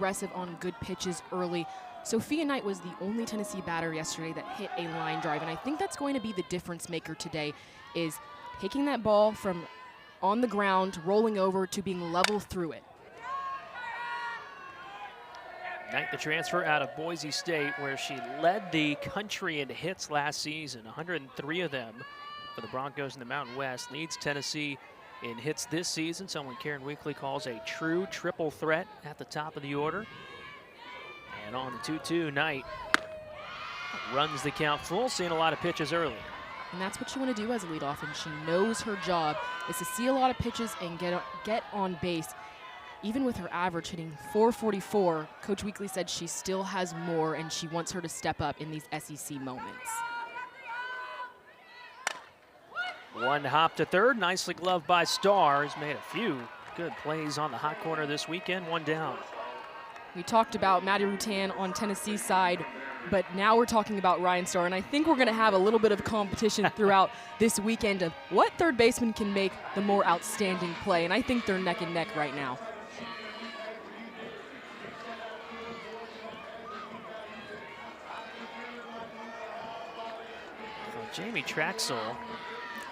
aggressive on good pitches early. Sophia Knight was the only Tennessee batter yesterday that hit a line drive, and I think that's going to be the difference maker today, is taking that ball from on the ground, rolling over to being level through it. Knight, the transfer out of Boise State, where she led the country in hits last season, 103 of them for the Broncos in the Mountain West, leads Tennessee in hits this season, someone Karen Weekly calls a true triple threat at the top of the order. And on the 2-2, Knight runs the count full, seeing a lot of pitches early. And that's what you want to do as a leadoff, and she knows her job is to see a lot of pitches and get on base. Even with her average hitting .444, Coach Weekly said she still has more, and she wants her to step up in these SEC moments. One hop to third, nicely gloved by Starr, has made a few good plays on the hot corner this weekend, one down. We talked about Maddie Rutan on Tennessee's side, but now we're talking about Ryan Starr, and I think we're going to have a little bit of competition throughout this weekend of what third baseman can make the more outstanding play, and I think they're neck and neck right now. Well, Jamie Traxel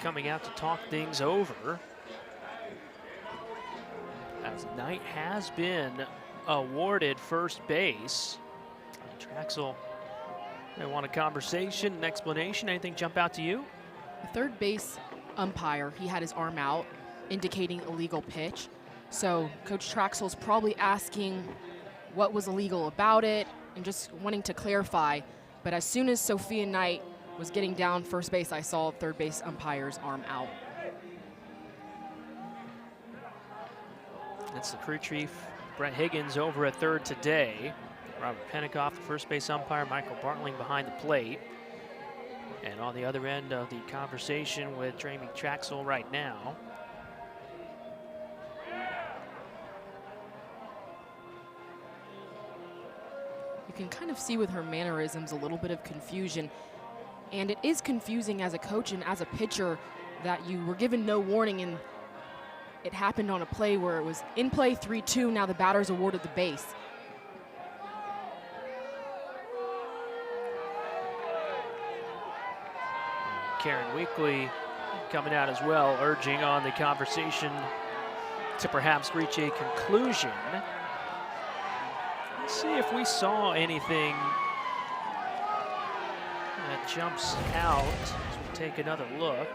coming out to talk things over, as Knight has been awarded first base. Traxel, they want a conversation, an explanation. Anything jump out to you? The third base umpire, he had his arm out, indicating illegal pitch. So Coach Traxel's probably asking what was illegal about it and just wanting to clarify. But as soon as Sophia Knight was getting down first base, I saw third base umpire's arm out. That's the crew chief, Brett Higgins, over at third today. Robert Penikoff, the first base umpire, Michael Bartling behind the plate. And on the other end of the conversation with Jamie Traxel right now, you can kind of see with her mannerisms a little bit of confusion. And it is confusing as a coach and as a pitcher that you were given no warning, and it happened on a play where it was in play 3-2, now the batter's awarded the base. Karen Weekly coming out as well, urging on the conversation to perhaps reach a conclusion. Let's see if we saw anything that jumps out as we take another look.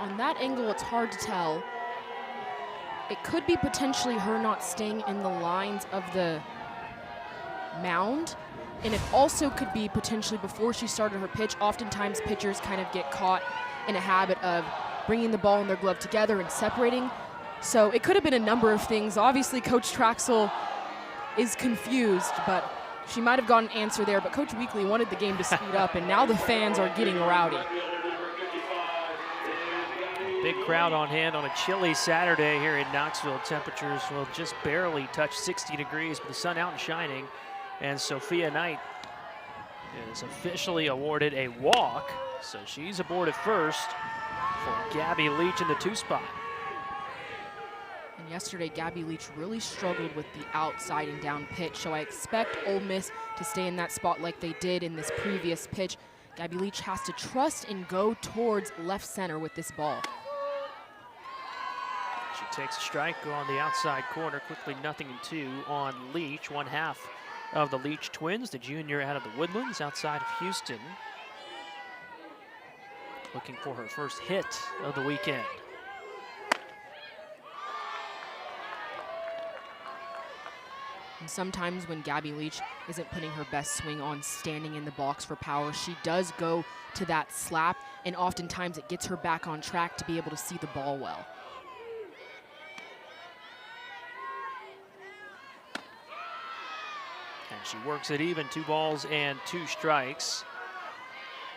On that angle, it's hard to tell. It could be potentially her not staying in the lines of the mound, and it also could be potentially before she started her pitch. Oftentimes pitchers kind of get caught in a habit of bringing the ball in their glove together and separating. So it could have been a number of things. Obviously, Coach Traxel is confused, but she might have got an answer there. But Coach Weekly wanted the game to speed up, and now the fans are getting rowdy. Big crowd on hand on a chilly Saturday here in Knoxville. Temperatures will just barely touch 60 degrees, but the sun out and shining. And Sophia Knight is officially awarded a walk, so she's aboard at first for Gabby Leach in the 2 spot. And yesterday, Gabby Leach really struggled with the outside and down pitch, so I expect Ole Miss to stay in that spot like they did in this previous pitch. Gabby Leach has to trust and go towards left center with this ball. She takes a strike on the outside corner, quickly 0-2 on Leach, one half of the Leach twins, the junior out of the Woodlands outside of Houston. Looking for her first hit of the weekend. And sometimes when Gabby Leach isn't putting her best swing on standing in the box for power, she does go to that slap, and oftentimes it gets her back on track to be able to see the ball well. And she works it even, 2 balls and 2 strikes.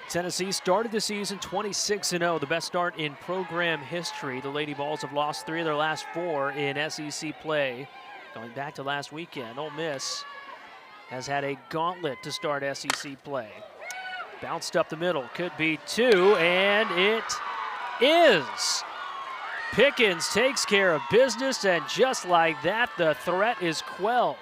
Tennessee started the season 26-0, the best start in program history. The Lady Vols have lost 3 of their last 4 in SEC play. Going back to last weekend, Ole Miss has had a gauntlet to start SEC play. Bounced up the middle, could be two, and it is. Pickens takes care of business, and just like that, the threat is quelled.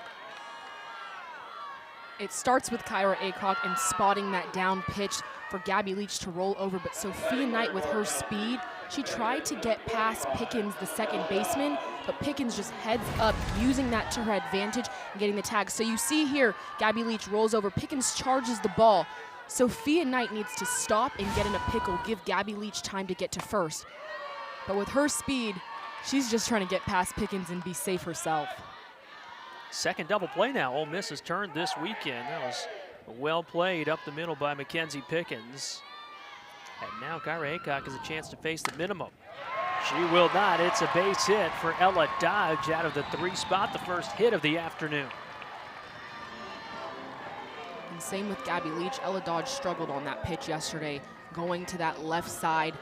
It starts with Kyra Aycock and spotting that down pitch for Gabby Leach to roll over, but Sophia Knight with her speed, she tried to get past Pickens, the second baseman, but Pickens just heads up, using that to her advantage and getting the tag. So you see here, Gabby Leach rolls over, Pickens charges the ball. Sophia Knight needs to stop and get in a pickle, give Gabby Leach time to get to first. But with her speed, she's just trying to get past Pickens and be safe herself. Second double play now. Ole Miss has turned this weekend. That was well played up the middle by Mackenzie Pickens. And now Kyra Aycock has a chance to face the minimum. She will not. It's a base hit for Ella Dodge out of the 3 spot, the first hit of the afternoon. And same with Gabby Leach. Ella Dodge struggled on that pitch yesterday, going to that left side.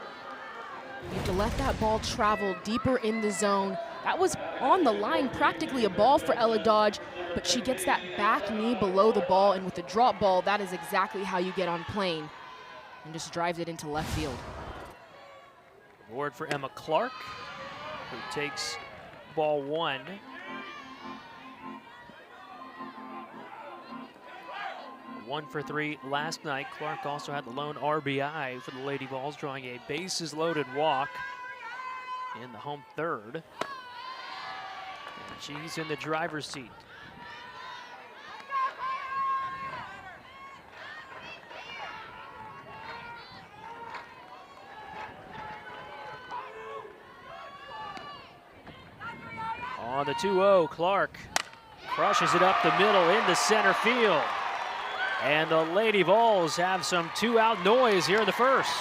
You have to let that ball travel deeper in the zone. That was on the line, practically a ball for Ella Dodge, but she gets that back knee below the ball, and with the drop ball, that is exactly how you get on plane, and just drives it into left field. Award for Emma Clark, who takes ball 1. One for 3 last night. Clark also had the lone RBI for the Lady Vols, drawing a bases loaded walk in the home third. And she's in the driver's seat. On the 2-0, Clark crushes it up the middle into center field. And the Lady Vols have some 2-out noise here in the first.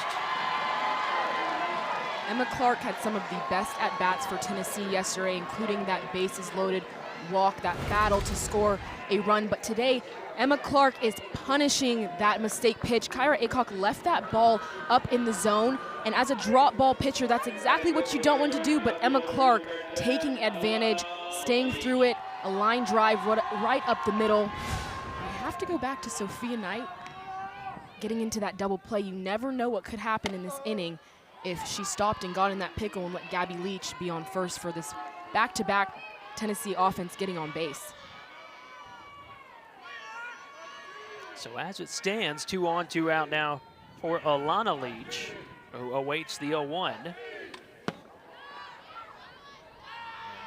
Emma Clark had some of the best at-bats for Tennessee yesterday, including that bases loaded walk, that battle to score a run. But today, Emma Clark is punishing that mistake pitch. Kyra Aycock left that ball up in the zone, and as a drop ball pitcher, that's exactly what you don't want to do, but Emma Clark taking advantage, staying through it, a line drive right up the middle. We have to go back to Sophia Knight getting into that double play. You never know what could happen in this inning if she stopped and got in that pickle and let Gabby Leach be on first for this back-to-back Tennessee offense getting on base. So as it stands, 2 on, 2 out now for Alana Leach, who awaits the 0-1. And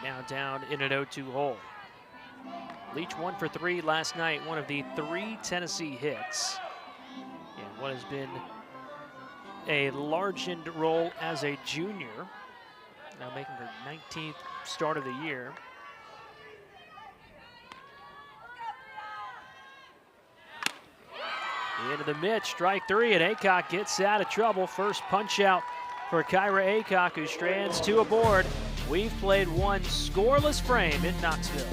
now down in an 0-2 hole. Leach 1 for 3 last night, one of the 3 Tennessee hits. And what has been a largened role as a junior, now making her 19th start of the year. Into the mid, strike 3, and Aycock gets out of trouble. First punch out for Kyra Aycock, who strands 2 aboard. We've played 1 scoreless frame in Knoxville.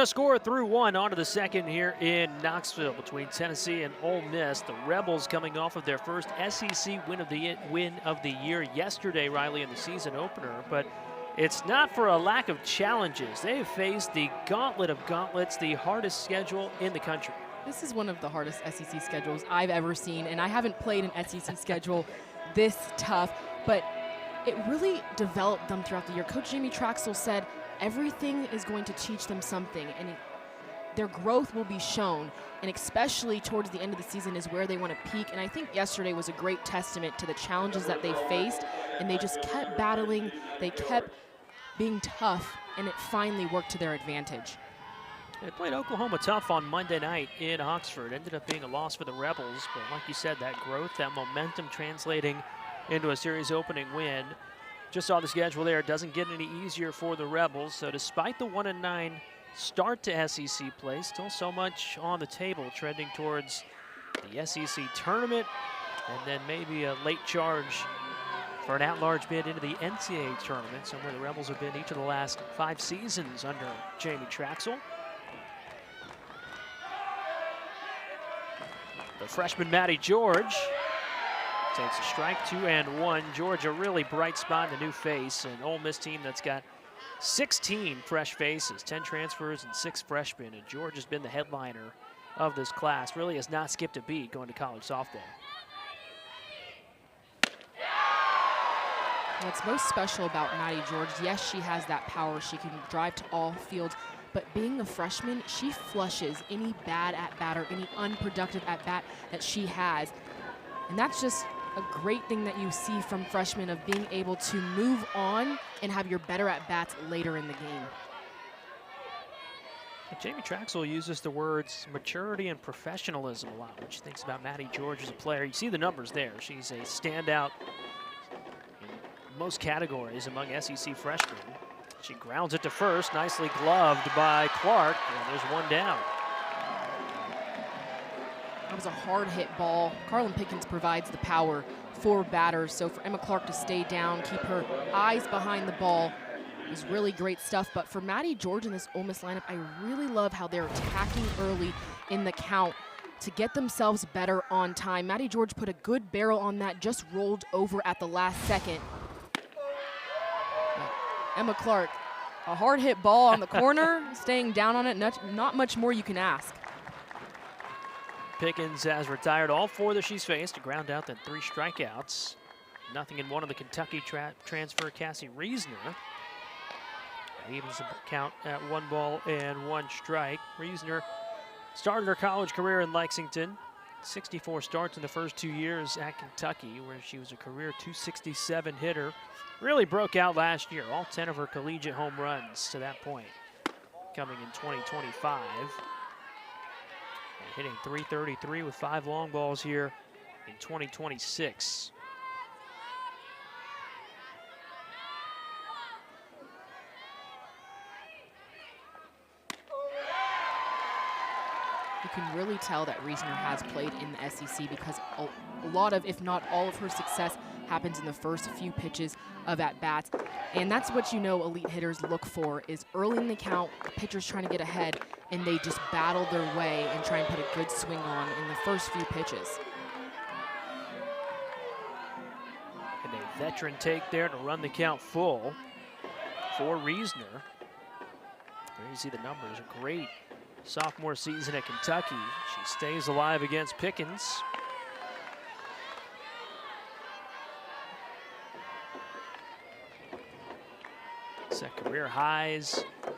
No score through one. On to the second here in Knoxville between Tennessee and Ole Miss. The Rebels coming off of their first SEC win of the year yesterday, Riley, in the season opener. But it's not for a lack of challenges. They have faced the gauntlet of gauntlets, the hardest schedule in the country. This is one of the hardest SEC schedules I've ever seen, and I haven't played an SEC schedule this tough, but it really developed them throughout the year. Coach Jamie Traxel said everything is going to teach them something, and their growth will be shown, and especially towards the end of the season is where they want to peak. And I think yesterday was a great testament to the challenges that they faced, and they just kept battling, they kept being tough, and it finally worked to their advantage. They played Oklahoma tough on Monday night in Oxford. Ended up being a loss for the Rebels, but like you said, that growth, that momentum translating into a series opening win. Just saw the schedule there. It doesn't get any easier for the Rebels. So despite the 1-9 start to SEC play, still so much on the table, trending towards the SEC tournament, and then maybe a late charge for an at-large bid into the NCAA tournament, somewhere the Rebels have been each of the last 5 seasons under Jamie Traxel. The freshman Maddie George takes a strike, 2-1. George, a really bright spot in the new face, an Ole Miss team that's got 16 fresh faces, 10 transfers and 6 freshmen, and George has been the headliner of this class. Really has not skipped a beat going to college softball. What's most special about Maddie George, yes, she has that power. She can drive to all fields, but being a freshman, she flushes any bad at-bat or any unproductive at-bat that she has. And that's just a great thing that you see from freshmen, of being able to move on and have your better at-bats later in the game. Jamie Traxel uses the words maturity and professionalism a lot when she thinks about Maddie George as a player. You see the numbers there. She's a standout in most categories among SEC freshmen. She grounds it to first, nicely gloved by Clark, and there's one down. That was a hard hit ball. Carlin Pickens provides the power for batters, so for Emma Clark to stay down, keep her eyes behind the ball, is really great stuff. But for Maddie George in this Ole Miss lineup, I really love how they're attacking early in the count to get themselves better on time. Maddie George put a good barrel on that, just rolled over at the last second. Emma Clark, a hard hit ball on the corner, staying down on it, not much more you can ask. Pickens has retired all 4 that she's faced, a ground out, then 3 strikeouts. Nothing in one of the Kentucky transfer, Cassie Reisner. Evens the count at 1-1 strike. Reisner started her college career in Lexington. 64 starts in the first 2 years at Kentucky, where she was a career .267 hitter. Really broke out last year, all 10 of her collegiate home runs to that point, coming in 2025. And hitting .333 with 5 long balls here in 2026. You can really tell that Reisner has played in the SEC, because a lot of, if not all of her success happens in the first few pitches of at-bats. And that's what you know elite hitters look for, is early in the count, the pitcher's trying to get ahead, and they just battle their way and try and put a good swing on in the first few pitches. And a veteran take there to run the count full for Reisner. There you see the numbers, a great sophomore season at Kentucky. She stays alive against Pickens. Set career highs in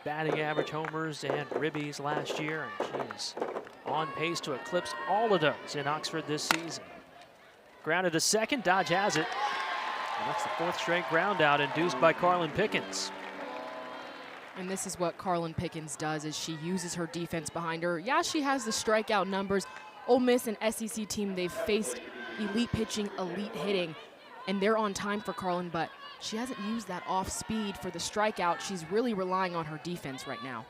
batting average, homers, and ribbies last year, and she is on pace to eclipse all of those in Oxford this season. Grounded to second, Dodge has it. And that's the 4th straight ground out induced by Carlin Pickens. And this is what Carlin Pickens does, is she uses her defense behind her. Yeah, she has the strikeout numbers. Ole Miss, an SEC team, they've faced elite pitching, elite hitting, and they're on time for Carlin, but she hasn't used that off speed for the strikeout. She's really relying on her defense right now.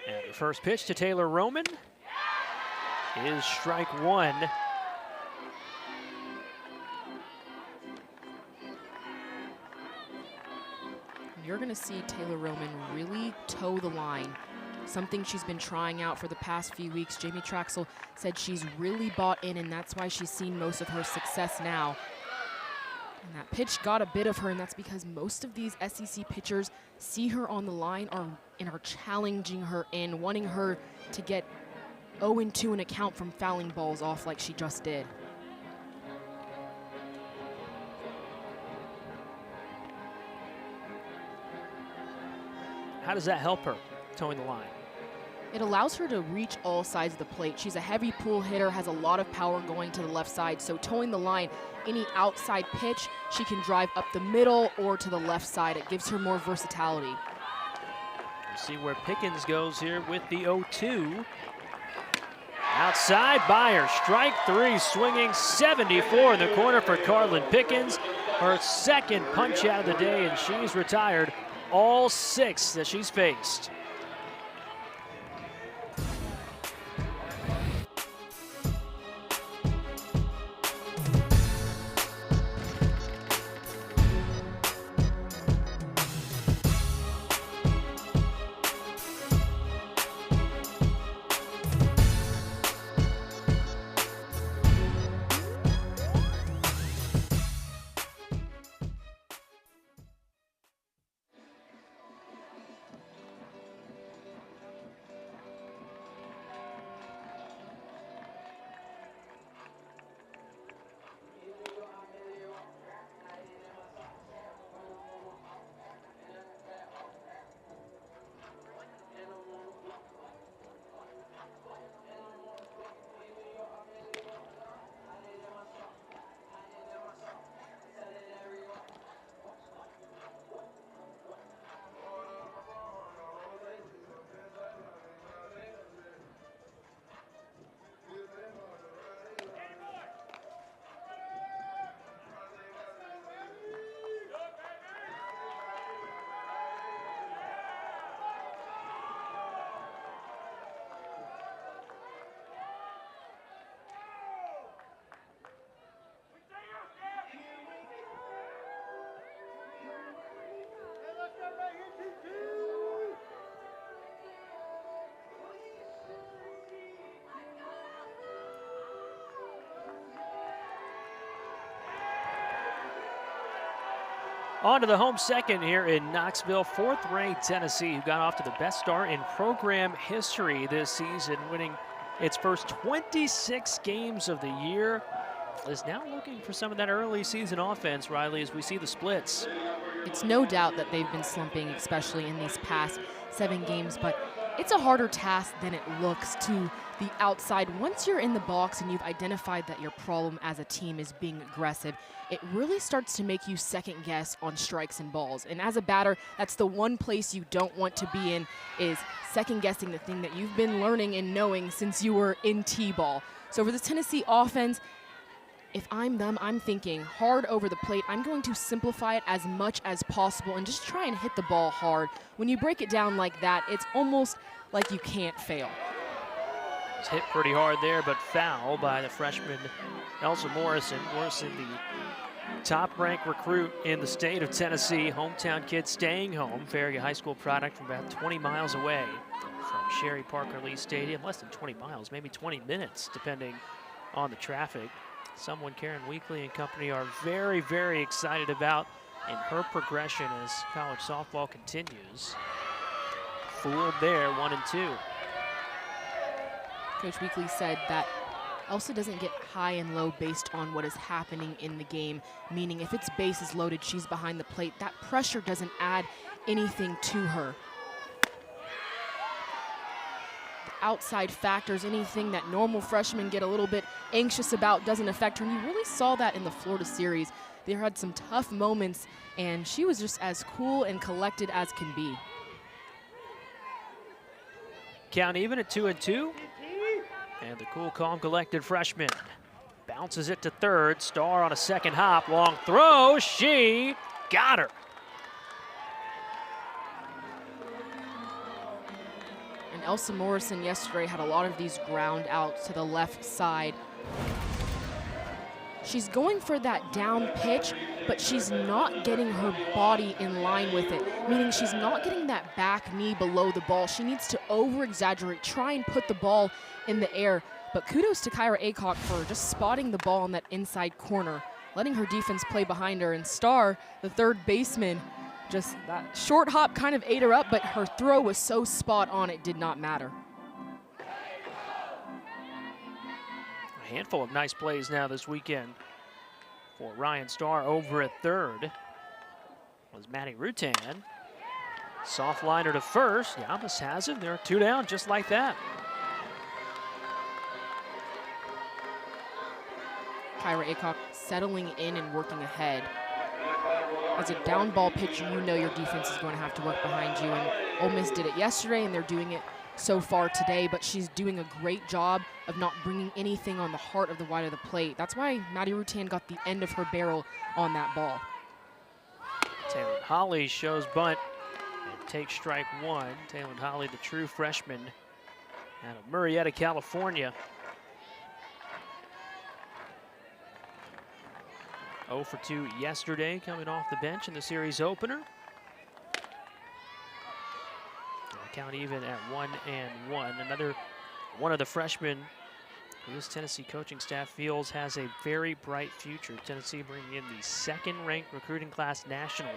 And the first pitch to Taylor Roman is strike 1. You're going to see Taylor Roman really toe the line, something she's been trying out for the past few weeks. Jamie Traxel said she's really bought in, and that's why she's seen most of her success now. And that pitch got a bit of her, and that's because most of these SEC pitchers see her on the line and are challenging her in, wanting her to get 0-2 an account from fouling balls off like she just did. How does that help her, towing the line? It allows her to reach all sides of the plate. She's a heavy pull hitter, has a lot of power going to the left side, so towing the line, any outside pitch, she can drive up the middle or to the left side. It gives her more versatility. We'll see where Pickens goes here with the 0-2. Outside Beyer, strike three, swinging 74 in the corner for Carlin Pickens. Her second punch out of the day, and she's retired all 6 that she's faced. On to the home second here in Knoxville. 4th-ranked Tennessee, who got off to the best start in program history this season, winning its first 26 games of the year, is now looking for some of that early season offense, Riley, as we see the splits. It's no doubt that they've been slumping, especially in these past 7 games, but it's a harder task than it looks to the outside. Once you're in the box and you've identified that your problem as a team is being aggressive, it really starts to make you second guess on strikes and balls. And as a batter, that's the one place you don't want to be in, is second guessing the thing that you've been learning and knowing since you were in T-ball. So for the Tennessee offense, if I'm them, I'm thinking hard over the plate. I'm going to simplify it as much as possible and just try and hit the ball hard. When you break it down like that, it's almost like you can't fail. It's hit pretty hard there, but foul by the freshman Elsa Morrison. Morrison, the top-ranked recruit in the state of Tennessee, hometown kid staying home. Farragut High School product from about 20 miles away from Sherry Parker Lee Stadium. Less than 20 miles, maybe 20 minutes, depending on the traffic. Someone Karen Weekly and company are very, very excited about in her progression as college softball continues. Fooled there, 1-2. Coach Weekly said that Elsa doesn't get high and low based on what is happening in the game, meaning if it's bases loaded, she's behind the plate. That pressure doesn't add anything to her. Outside factors, anything that normal freshmen get a little bit anxious about doesn't affect her. And you really saw that in the Florida series. They had some tough moments, and she was just as cool and collected as can be. Count even at 2-2. And the cool, calm, collected freshman bounces it to third. Starr on a second hop. Long throw. She got her. Elsa Morrison yesterday had a lot of these ground outs to the left side. She's going for that down pitch, but she's not getting her body in line with it, meaning she's not getting that back knee below the ball. She needs to over-exaggerate, try and put the ball in the air. But kudos to Kyra Aycock for just spotting the ball in that inside corner, letting her defense play behind her. And Starr, the third baseman, just that short hop kind of ate her up, but her throw was so spot on it did not matter. A handful of nice plays now this weekend for Ryan Starr over at third. Was Maddie Rutan. Soft liner to first. Yamas has him. They're 2 down just like that. Kyra Aycock settling in and working ahead. As a down ball pitcher, you know your defense is going to have to work behind you, and Ole Miss did it yesterday, and they're doing it so far today, but she's doing a great job of not bringing anything on the heart of the wide of the plate. That's why Maddie Rutan got the end of her barrel on that ball. Taylor Holly shows bunt and takes strike one. Taylor Holly, the true freshman out of Murrieta, California. 0 for 2 yesterday, coming off the bench in the series opener. Count even at 1-1. Another one of the freshmen who this Tennessee coaching staff feels has a very bright future. Tennessee bringing in the 2nd-ranked recruiting class nationally.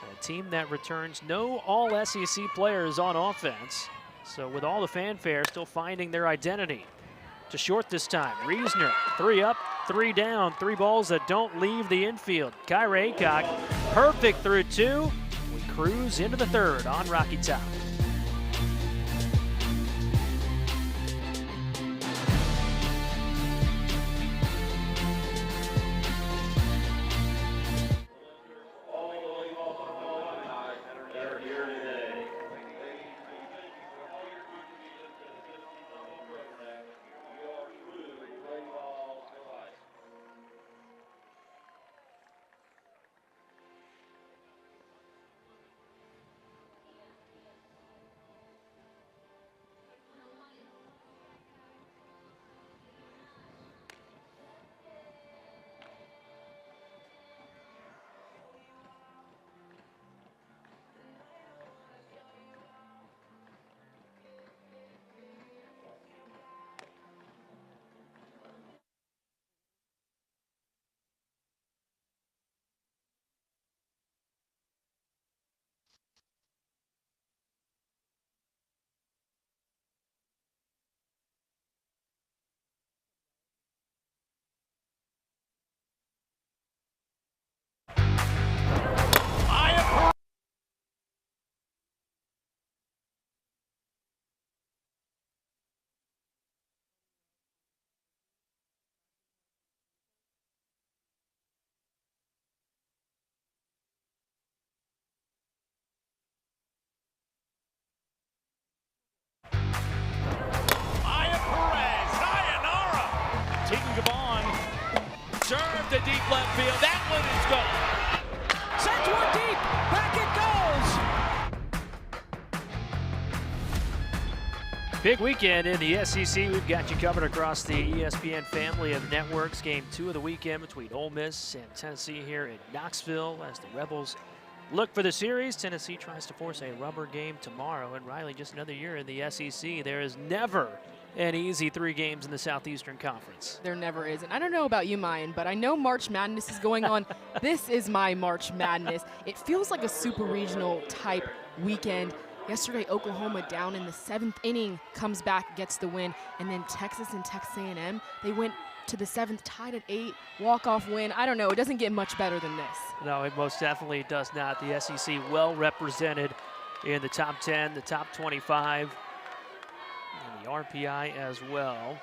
A team that returns no all-SEC players on offense. So with all the fanfare, still finding their identity. To short this time, Reesner, 3 up, 3 down, 3 balls that don't leave the infield. Kyra Aycock, perfect through 2. We cruise into the 3rd on Rocky Top. Serve to deep left field. That one is gone. Sends one deep. Back it goes. Big weekend in the SEC. We've got you covered across the ESPN family of networks. Game 2 of the weekend between Ole Miss and Tennessee here in Knoxville as the Rebels look for the series. Tennessee tries to force a rubber game tomorrow. And Riley, just another year in the SEC. There is never an easy 3 games in the Southeastern Conference. There never is. And I don't know about you, Mayan, but I know March Madness is going on. This is my March Madness. It feels like a super regional type weekend. Yesterday, Oklahoma down in the 7th inning comes back, gets the win. And then Texas and Texas A&M, they went to the 7th, tied at 8, walk-off win. I don't know. It doesn't get much better than this. No, it most definitely does not. The SEC well represented in the top 10, the top 25. And the RPI as well.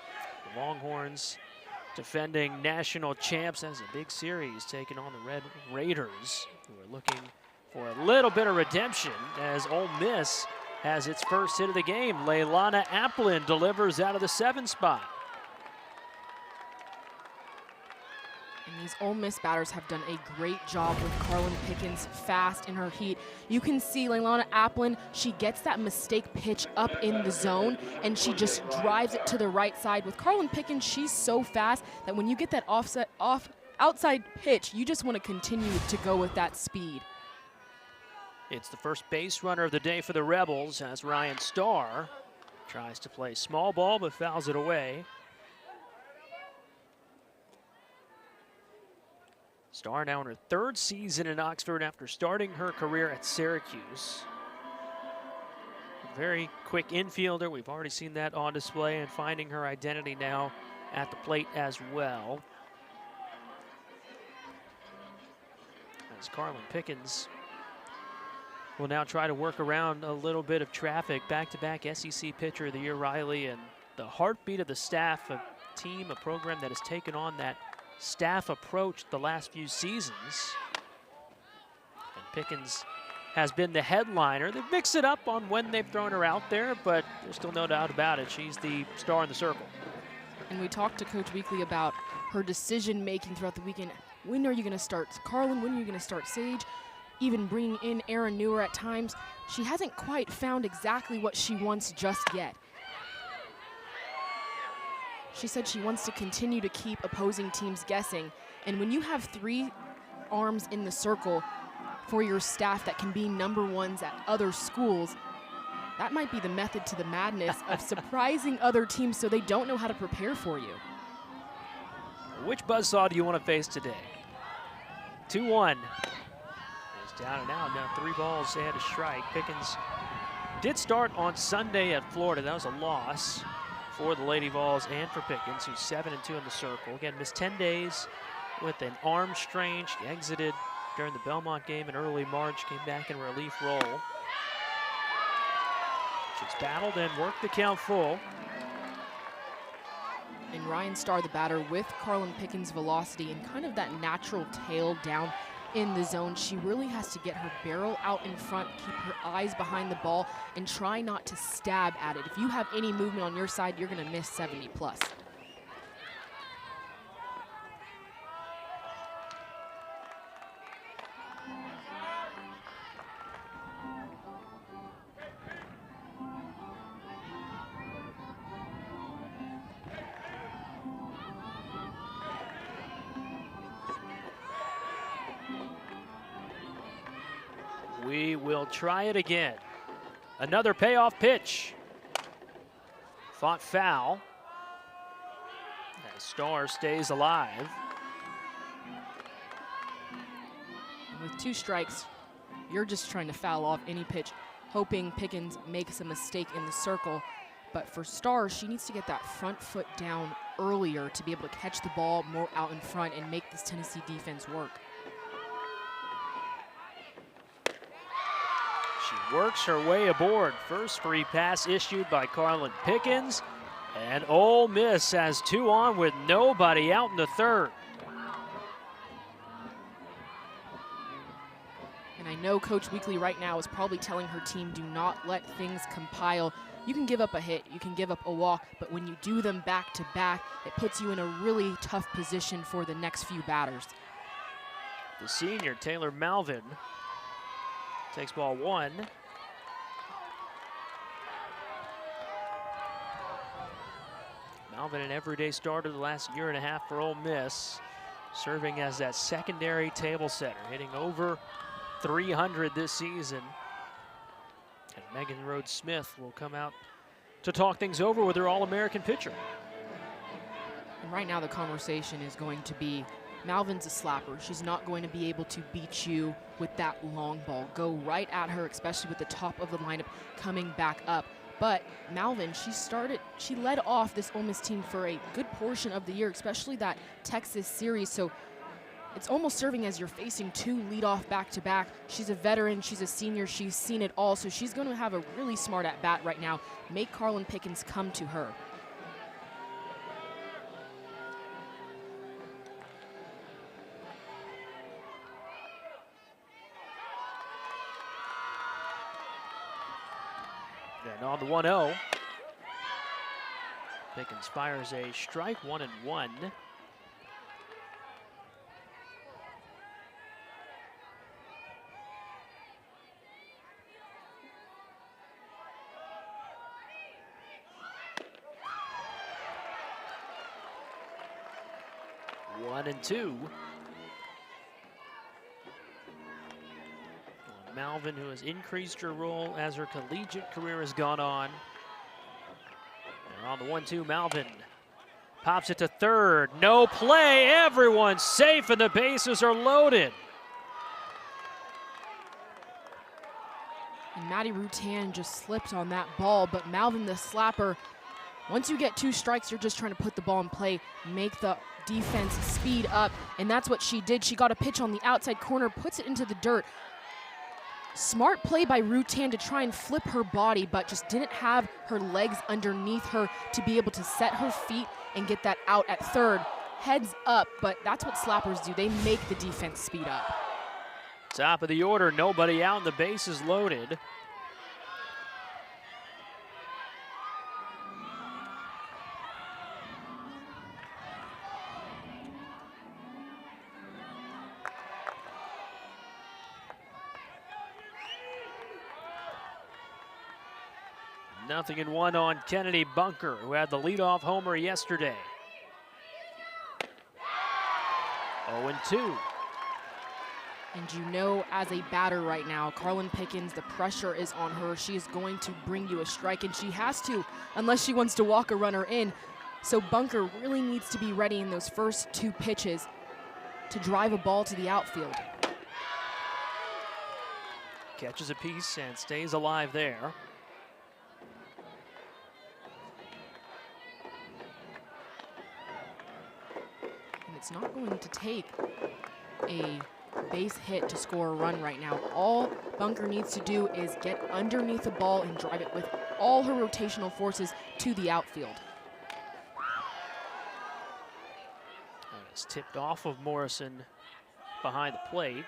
The Longhorns defending national champs. That's a big series taking on the Red Raiders, who are looking for a little bit of redemption as Ole Miss has its first hit of the game. Leilana Applin delivers out of the 7 spot. And these Ole Miss batters have done a great job with Carlin Pickens fast in her heat. You can see Leilana Applin, she gets that mistake pitch up in the zone and she just drives it to the right side. With Carlin Pickens, she's so fast that when you get that off outside pitch, you just want to continue to go with that speed. It's the first base runner of the day for the Rebels as Ryan Starr tries to play small ball but fouls it away. Starr now in her 3rd season in Oxford after starting her career at Syracuse. A very quick infielder. We've already seen that on display and finding her identity now at the plate as well. As Carlin Pickens will now try to work around a little bit of traffic. Back-to-back SEC Pitcher of the Year, Riley, and the heartbeat of the staff, a team, a program that has taken on that staff approach the last few seasons. And Pickens has been the headliner. They've mixed it up on when they've thrown her out there, but there's still no doubt about it. She's the star in the circle. And we talked to Coach Weekly about her decision-making throughout the weekend. When are you going to start Carlin? When are you going to start Sage? Even bringing in Aaron Newer at times. She hasn't quite found exactly what she wants just yet. She said she wants to continue to keep opposing teams guessing. And when you have 3 arms in the circle for your staff that can be number ones at other schools, that might be the method to the madness of surprising other teams so they don't know how to prepare for you. Which buzzsaw do you want to face today? 2-1 is down and out. Now 3 balls and a strike. Pickens did start on Sunday at Florida. That was a loss for the Lady Vols and for Pickens, who's 7-2 in the circle. Again, missed 10 days with an arm strain. She exited during the Belmont game in early March, came back in relief role. She's battled and worked the count full. And Ryan Starr, the batter, with Carlin Pickens' velocity and kind of that natural tail down in the zone, she really has to get her barrel out in front, keep her eyes behind the ball, and try not to stab at it. If you have any movement on your side, you're going to miss 70 plus. We will try it again. Another payoff pitch. Fought foul. As Starr stays alive. With 2 strikes, you're just trying to foul off any pitch, hoping Pickens makes a mistake in the circle. But for Starr, she needs to get that front foot down earlier to be able to catch the ball more out in front and make this Tennessee defense work. She works her way aboard. First free pass issued by Carlin Pickens. And Ole Miss has 2 on with nobody out in the 3rd. And I know Coach Weekly right now is probably telling her team, do not let things compile. You can give up a hit, you can give up a walk, but when you do them back to back, it puts you in a really tough position for the next few batters. The senior, Taylor Malvin, takes ball 1. Malvin, an everyday starter the last year and a half for Ole Miss, serving as that secondary table setter, hitting over 300 this season. And Megan Rhodes-Smith will come out to talk things over with her All-American pitcher. And right now the conversation is going to be, Malvin's a slapper. She's not going to be able to beat you with that long ball. Go right at her, especially with the top of the lineup coming back up. But Malvin, she led off this Ole Miss team for a good portion of the year, especially that Texas series. So it's almost serving as you're facing 2 leadoff back-to-back. She's a veteran, she's a senior, she's seen it all. So she's going to have a really smart at-bat right now. Make Carlin Pickens come to her. And on the 1-0, Pickens fires a strike, 1-1. 1-2. Malvin, who has increased her role as her collegiate career has gone on. And on the 1-2, Malvin pops it to third. No play. Everyone's safe and the bases are loaded. And Maddie Rutan just slipped on that ball, but Malvin, the slapper, once you get 2 strikes, you're just trying to put the ball in play, make the defense speed up, and that's what she did. She got a pitch on the outside corner, puts it into the dirt. Smart play by Rutan to try and flip her body, but just didn't have her legs underneath her to be able to set her feet and get that out at third. Heads up, but that's what slappers do. They make the defense speed up. Top of the order, nobody out, and the bases loaded. Nothing in one on Kennedy Bunker, who had the leadoff homer yesterday. 0-2. And you know, as a batter right now, Carlin Pickens, the pressure is on her. She is going to bring you a strike, and she has to, unless she wants to walk a runner in. So Bunker really needs to be ready in those first 2 pitches to drive a ball to the outfield. Catches a piece and stays alive there. It's not going to take a base hit to score a run right now. All Bunker needs to do is get underneath the ball and drive it with all her rotational forces to the outfield. And it's tipped off of Morrison behind the plate.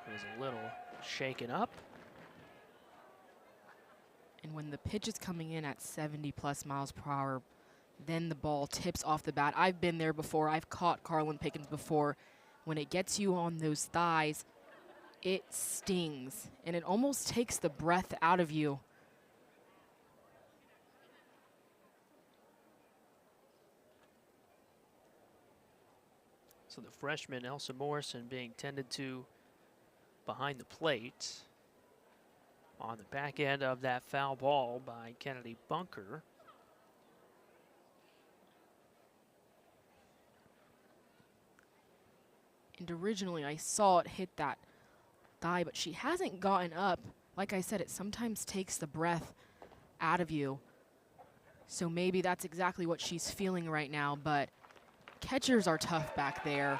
It was a little shaken up. And when the pitch is coming in at 70+ miles per hour, then the ball tips off the bat. I've been there before. I've caught Carlin Pickens before. When it gets you on those thighs, it stings, and it almost takes the breath out of you. So the freshman Elsa Morrison being tended to behind the plate on the back end of that foul ball by Kennedy Bunker. And originally I saw it hit that thigh, but she hasn't gotten up. Like I said, it sometimes takes the breath out of you. So maybe that's exactly what she's feeling right now, but catchers are tough back there.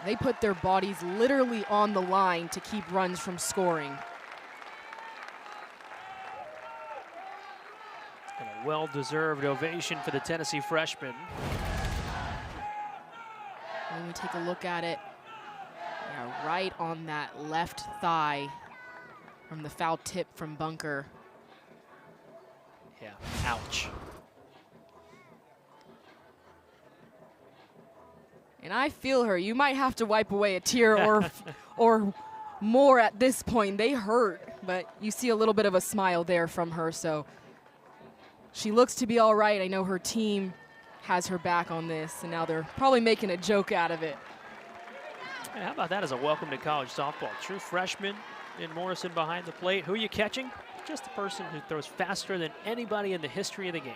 They put their bodies literally on the line to keep runs from scoring. And a well-deserved ovation for the Tennessee freshman. When we take a look at it, yeah, right on that left thigh from the foul tip from Bunker. Yeah, ouch. And I feel her. You might have to wipe away a tear or more at this point. They hurt, but you see a little bit of a smile there from her, so she looks to be all right. I know her team has her back on this, and now they're probably making a joke out of it. Hey, how about that as a welcome to college softball? True freshman in Morrison behind the plate. Who are you catching? Just the person who throws faster than anybody in the history of the game.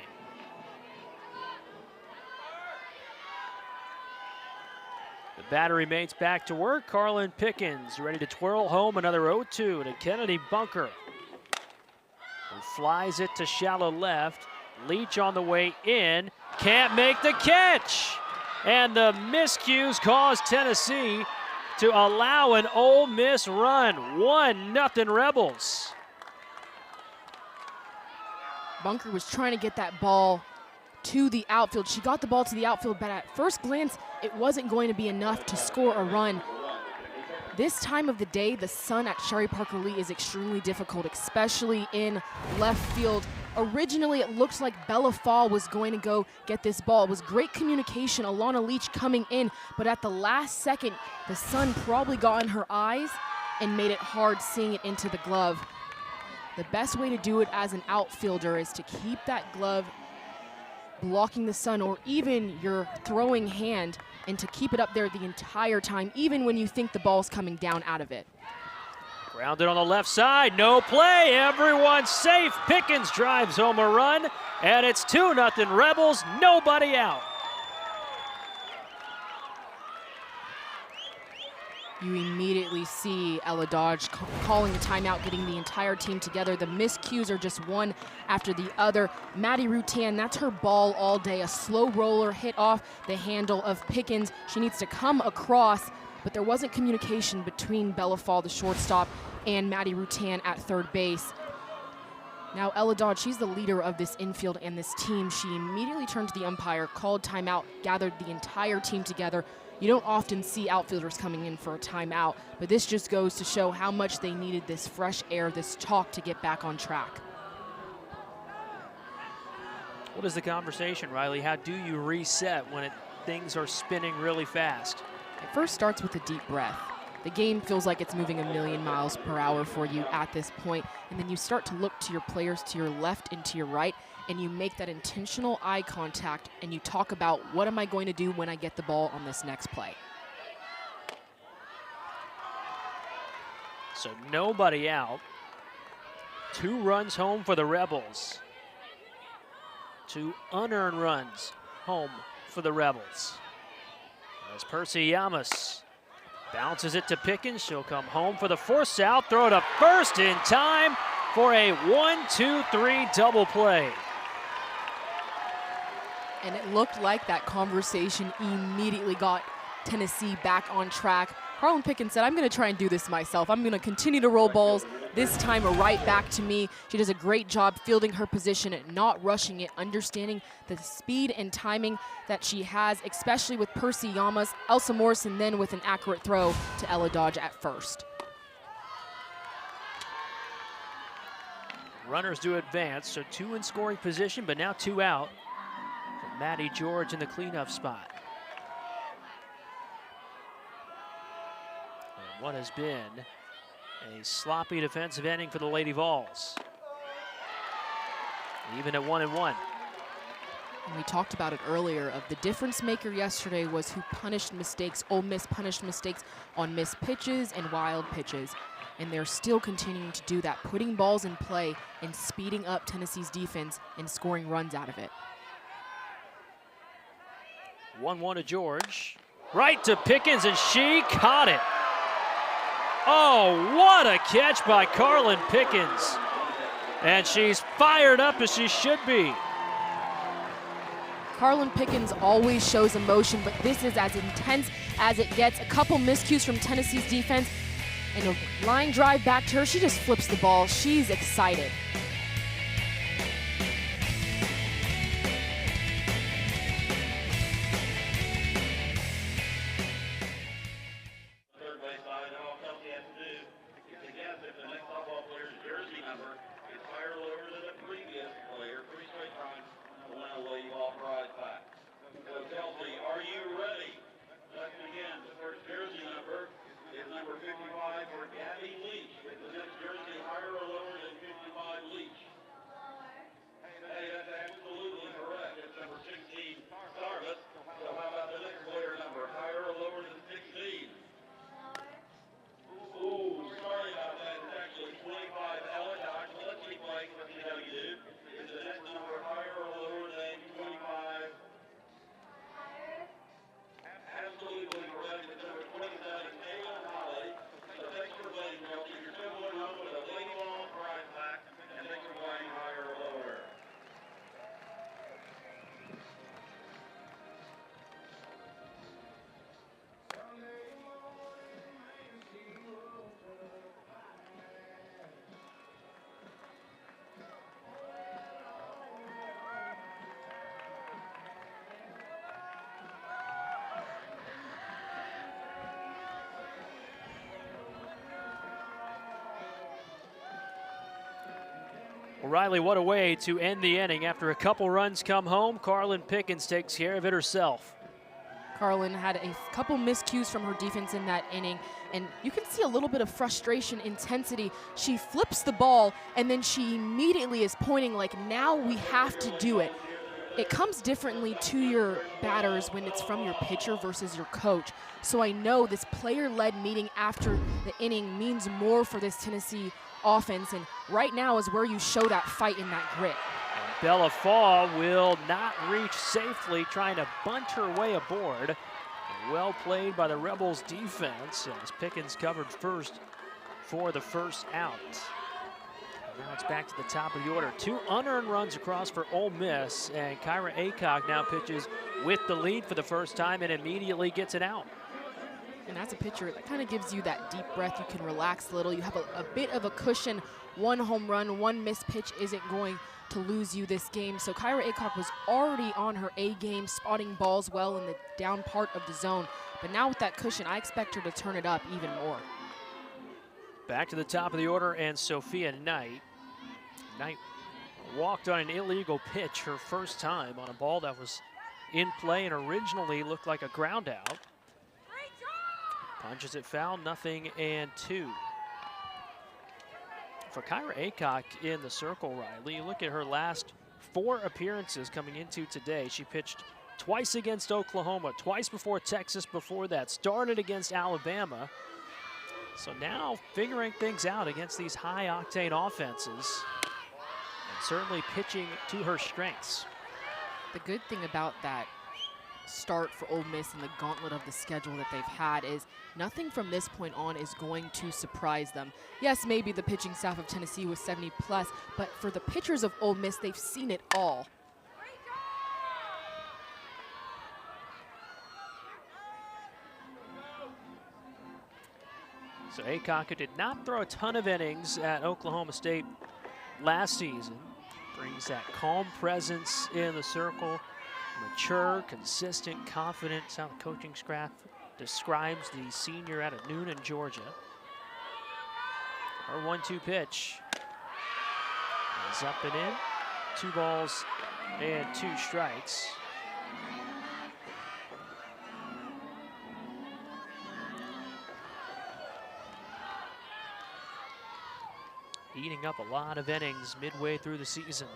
The battery mates back to work. Carlin Pickens ready to twirl home another 0-2 to Kennedy Bunker, who flies it to shallow left. Leach on the way in, can't make the catch. And the miscues cause Tennessee to allow an Ole Miss run. 1-0 Rebels. Bunker was trying to get that ball to the outfield. She got the ball to the outfield, but at first glance, it wasn't going to be enough to score a run. This time of the day, the sun at Sherry Parker Lee is extremely difficult, especially in left field. Originally, it looked like Bella Fall was going to go get this ball. It was great communication, Alana Leach coming in, but at the last second, the sun probably got in her eyes and made it hard seeing it into the glove. The best way to do it as an outfielder is to keep that glove blocking the sun or even your throwing hand, and to keep it up there the entire time, even when you think the ball's coming down out of it. Grounded on the left side, no play, everyone's safe. Pickens drives home a run, and it's 2-0 Rebels, nobody out. You immediately see Ella Dodge calling a timeout, getting the entire team together. The miscues are just one after the other. Maddie Rutan, that's her ball all day. A slow roller hit off the handle of Pickens. She needs to come across, but there wasn't communication between Bella Fall, the shortstop, and Maddie Rutan at third base. Now Ella Dodge, she's the leader of this infield and this team. She immediately turned to the umpire, called timeout, gathered the entire team together. You don't often see outfielders coming in for a timeout, but this just goes to show how much they needed this fresh air, this talk to get back on track. What is the conversation, Riley? How do you reset when things are spinning really fast? It first starts with a deep breath. The game feels like it's moving a million miles per hour for you at this point, and then you start to look to your players to your left and to your right, and you make that intentional eye contact, and you talk about, what am I going to do when I get the ball on this next play? So nobody out. 2 runs home for the Rebels. 2 unearned runs home for the Rebels. As Percy Yamas bounces it to Pickens, she'll come home for the force out, throw to first in time for a 1-2-3 double play. And it looked like that conversation immediately got Tennessee back on track. Carlin Pickens said, I'm going to try and do this myself. I'm going to continue to roll balls, this time right back to me. She does a great job fielding her position and not rushing it, understanding the speed and timing that she has, especially with Percy Yamas, Elsa Morrison then with an accurate throw to Ella Dodge at first. Runners do advance, so 2 in scoring position, but now 2 out for Maddie George in the cleanup spot. And what has been a sloppy defensive inning for the Lady Vols. Even at 1-1. And we talked about it earlier, of the difference maker yesterday was who punished mistakes. Ole Miss punished mistakes on missed pitches and wild pitches. And they're still continuing to do that, putting balls in play and speeding up Tennessee's defense and scoring runs out of it. 1-1 to George. Right to Pickens, and she caught it. Oh, what a catch by Carlin Pickens. And she's fired up as she should be. Carlin Pickens always shows emotion, but this is as intense as it gets. A couple miscues from Tennessee's defense and a line drive back to her. She just flips the ball. She's excited. Well, Riley, what a way to end the inning. After a couple runs come home, Carlin Pickens takes care of it herself. Carlin had a couple miscues from her defense in that inning, and you can see a little bit of frustration, intensity. She flips the ball, and then she immediately is pointing like, now we have to do it. it comes differently to your batters when it's from your pitcher versus your coach. So I know this player-led meeting after the inning means more for this Tennessee offense, and right now is where you show that fight and that grit. And Bella Fall will not reach safely, trying to bunt her way aboard. And well played by the Rebels defense as Pickens covered first for the first out. Now it's back to the top of the order. 2 unearned runs across for Ole Miss, and Kyra Aycock now pitches with the lead for the first time and immediately gets it out. And as a pitcher, that kind of gives you that deep breath. You can relax a little. You have a bit of a cushion. 1 home run, 1 missed pitch isn't going to lose you this game. So Kyra Aycock was already on her A game, spotting balls well in the down part of the zone. But now with that cushion, I expect her to turn it up even more. Back to the top of the order, and Sophia Knight. Knight walked on an illegal pitch her first time on a ball that was in play and originally looked like a ground out. Punches it foul, 0-2. For Kyra Aycock in the circle, Riley, you look at her last 4 appearances coming into today. She pitched twice against Oklahoma, twice before Texas before that, started against Alabama. So now figuring things out against these high-octane offenses and certainly pitching to her strengths. The good thing about that start for Ole Miss and the gauntlet of the schedule that they've had is nothing from this point on is going to surprise them. Yes, maybe the pitching staff of Tennessee was 70+, but for the pitchers of Ole Miss, they've seen it all. So Aycock, who did not throw a ton of innings at Oklahoma State last season, brings that calm presence in the circle. Mature, consistent, confident. That's how the coaching staff describes the senior out of Noonan, Georgia. Her 1-2 pitch is up and in. 2 balls and 2 strikes. Eating up a lot of innings midway through the season.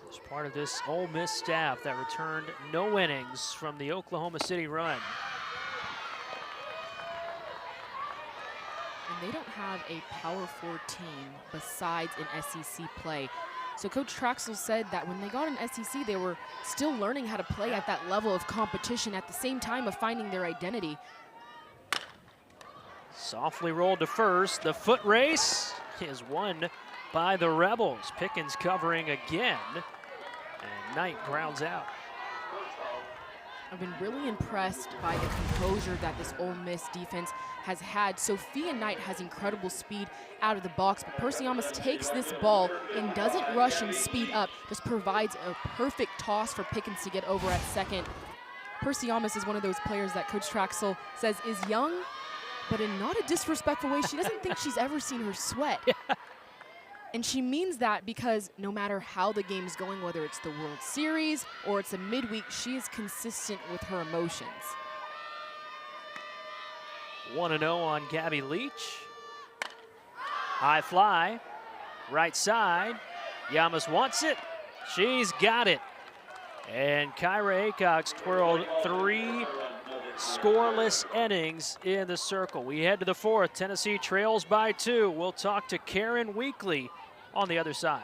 As part of this Ole Miss staff that returned no innings from the Oklahoma City run. And they don't have a Power 4 team besides an SEC play. So Coach Traxel said that when they got an SEC, they were still learning how to play at that level of competition at the same time of finding their identity. Softly rolled to first. The foot race is won by the Rebels. Pickens covering again, and Knight grounds out. I've been really impressed by the composure that this Ole Miss defense has had. Sophia Knight has incredible speed out of the box, but Persiamas takes this ball and doesn't rush and speed up, just provides a perfect toss for Pickens to get over at second. Persiamas is one of those players that Coach Traxel says is young, but in not a disrespectful way. She doesn't think she's ever seen her sweat. Yeah. And she means that because no matter how the game's going, whether it's the World Series or it's a midweek, she is consistent with her emotions. 1-0 on Gabby Leach. High fly, right side. Yamas wants it. She's got it. And Kyra Aycock's twirled 3 scoreless innings in the circle. We head to the 4th. Tennessee trails by 2. We'll talk to Karen Weekly on the other side.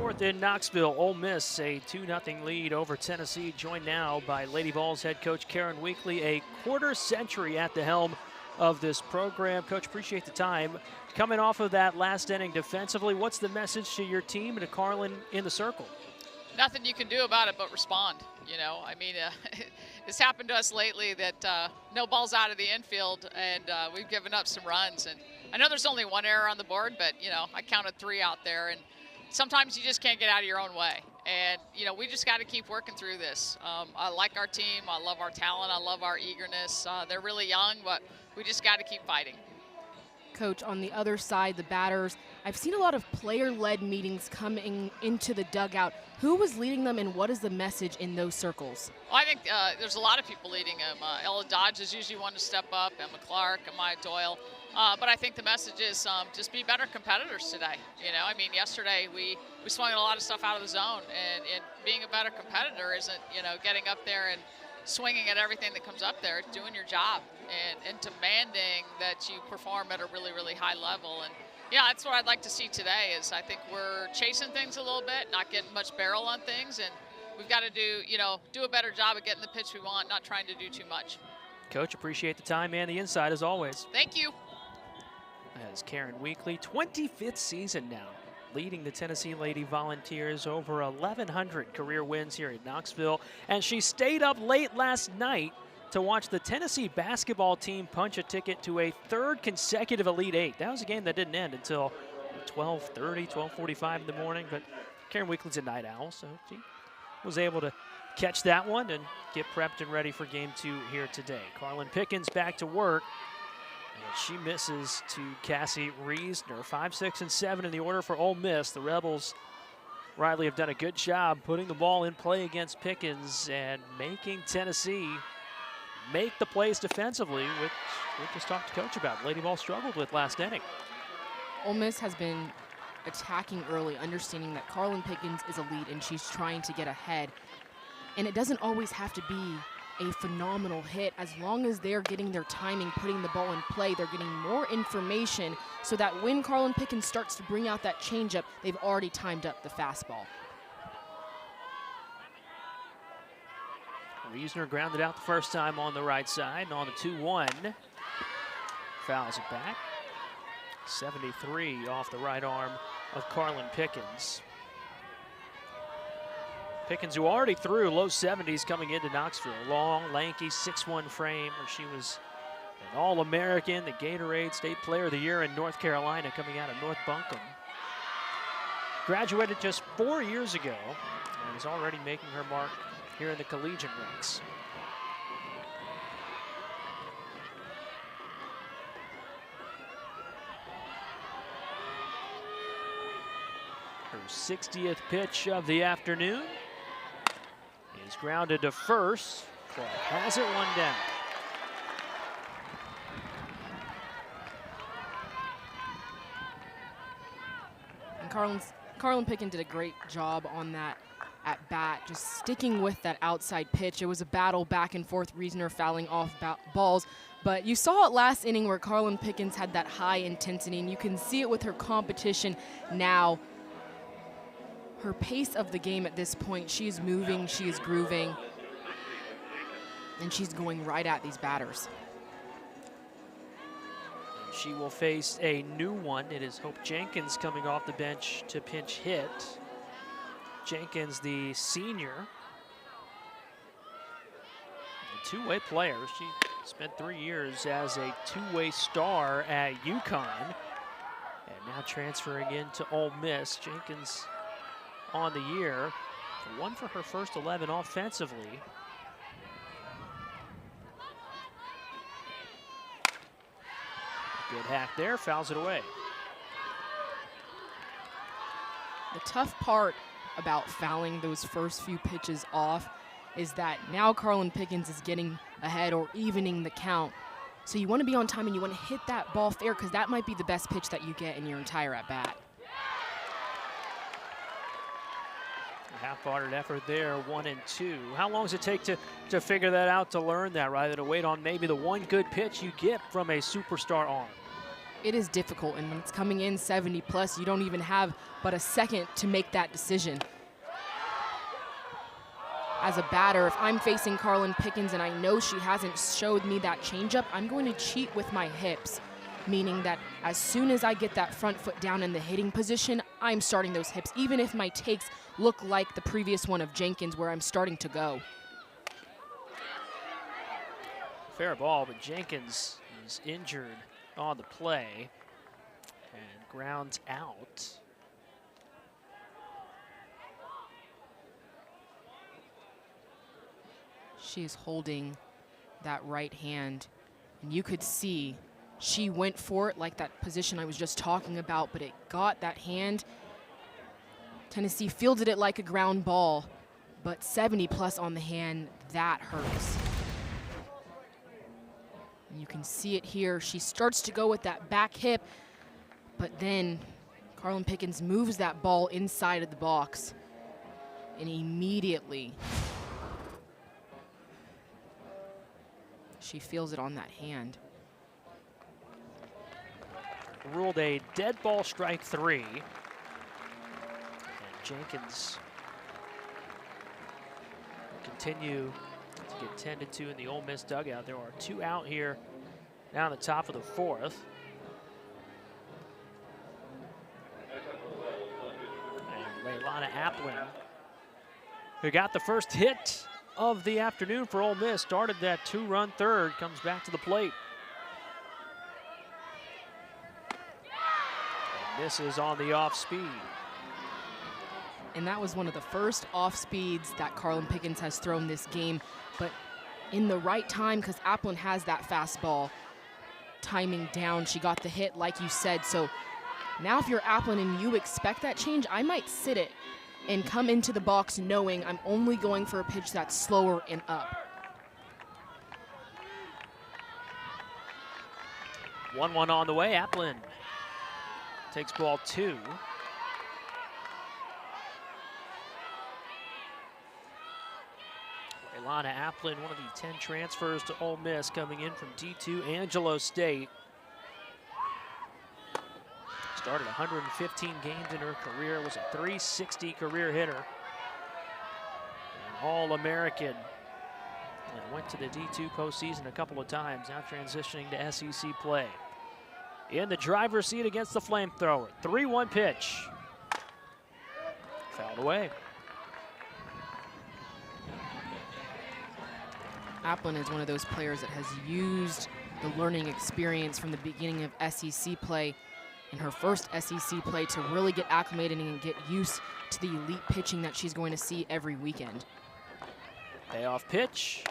4th in Knoxville. Ole Miss a 2-0 lead over Tennessee, joined now by Lady Vols head coach Karen Weekly, a quarter century at the helm of this program. Coach, appreciate the time. Coming off of that last inning defensively, what's the message to your team and to Carlin in the circle? Nothing you can do about it but respond. You know, I mean, it's happened to us lately that no balls out of the infield, and we've given up some runs. And I know there's only one error on the board, but, you know, I counted 3 out there. And sometimes you just can't get out of your own way. And, you know, we just got to keep working through this. I like our team. I love our talent. I love our eagerness. They're really young, but we just got to keep fighting. Coach, on the other side, the batters, I've seen a lot of player-led meetings coming into the dugout. Who was leading them, and what is the message in those circles? Well, I think there's a lot of people leading them. Ella Dodge is usually one to step up, Emma Clark, Amaya Doyle. But I think the message is just be better competitors today. You know, I mean, yesterday we swung a lot of stuff out of the zone, and being a better competitor isn't, you know, getting up there and swinging at everything that comes up there. It's doing your job and demanding that you perform at a really, really high level. And yeah, that's what I'd like to see today. Is I think we're chasing things a little bit, not getting much barrel on things, and we've got to do a better job of getting the pitch we want, not trying to do too much. Coach, appreciate the time and the insight as always. Thank you. That is Karen Weekly, 25th season now, leading the Tennessee Lady Volunteers, over 1,100 career wins here in Knoxville. And she stayed up late last night to watch the Tennessee basketball team punch a ticket to a 3rd consecutive Elite Eight. That was a game that didn't end until 12:30, 12:45 in the morning. But Karen Weekly's a night owl, so she was able to catch that one and get prepped and ready for Game 2 here today. Carlin Pickens back to work. And she misses to Cassie Reesner. 5, 6, and 7 in the order for Ole Miss. The Rebels, Riley, have done a good job putting the ball in play against Pickens and making Tennessee make the plays defensively, which we just talked to Coach about. Lady Ball struggled with last inning. Ole Miss has been attacking early, understanding that Carlin Pickens is a lead and she's trying to get ahead. And it doesn't always have to be a phenomenal hit. As long as they're getting their timing, putting the ball in play, they're getting more information so that when Carlin Pickens starts to bring out that changeup, they've already timed up the fastball. Reesner grounded out the first time on the right side, and on the 2-1. Fouls it back. 73 off the right arm of Carlin Pickens. Pickens, who already threw low 70s coming into Knoxville. Long, lanky, 6'1" frame, where she was an All-American, the Gatorade State Player of the Year in North Carolina, coming out of North Buncombe. Graduated just 4 years ago and is already making her mark here in the collegiate ranks. Her 60th pitch of the afternoon is grounded to first. Clark has it, 1 down. And Carlin Pickens did a great job on that at bat, just sticking with that outside pitch. It was a battle back and forth, Reesner fouling off balls. But you saw it last inning where Carlin Pickens had that high intensity, and you can see it with her competition now. Her pace of the game at this point, she is moving, she is grooving, and she's going right at these batters. She will face a new one. It is Hope Jenkins coming off the bench to pinch hit. Jenkins, the senior, a two-way player. She spent 3 years as a two-way star at UConn, and now transferring into Ole Miss. Jenkins on the year, 1 for her first 11 offensively. Good hack there, fouls it away. The tough part about fouling those first few pitches off is that now Carlin Pickens is getting ahead or evening the count. So you want to be on time and you want to hit that ball fair, because that might be the best pitch that you get in your entire at-bat. Half-hearted effort there, 1 and 2. How long does it take to figure that out, to learn that, rather than to wait on maybe the one good pitch you get from a superstar arm? It is difficult, and when it's coming in 70 plus, you don't even have but a second to make that decision. As a batter, if I'm facing Carlin Pickens and I know she hasn't showed me that changeup, I'm going to cheat with my hips, meaning that as soon as I get that front foot down in the hitting position, I'm starting those hips, even if my takes look like the previous one of Jenkins where I'm starting to go. Fair ball, but Jenkins is injured on the play and grounds out. She is holding that right hand, and you could see she went for it like that position I was just talking about, but it got that hand. Tennessee fielded it like a ground ball, but 70 plus on the hand, that hurts. You can see it here. She starts to go with that back hip, but then Carlin Pickens moves that ball inside of the box, and immediately she feels it on that hand. Ruled a dead ball, strike 3. And Jenkins will continue to get tended to in the Ole Miss dugout. There are 2 out here now in the top of the 4th. And Leilana Applin, who got the first hit of the afternoon for Ole Miss, started that 2-run third, comes back to the plate. And this is on the off speed. And that was one of the first off speeds that Carlin Pickens has thrown this game, but in the right time, because Applin has that fastball timing down. She got the hit, like you said. So now if you're Applin and you expect that change, I might sit it and come into the box knowing I'm only going for a pitch that's slower and up. 1-1 on the way. Applin takes ball 2. Leilana Applin, one of the 10 transfers to Ole Miss, coming in from D2 Angelo State. Started 115 games in her career, was a .360 career hitter. An All-American. And went to the D2 postseason a couple of times, now transitioning to SEC play. In the driver's seat against the flamethrower. 3-1 pitch. Fouled away. Applin is one of those players that has used the learning experience from the beginning of SEC play in her first SEC play to really get acclimated and get used to the elite pitching that she's going to see every weekend. Payoff pitch,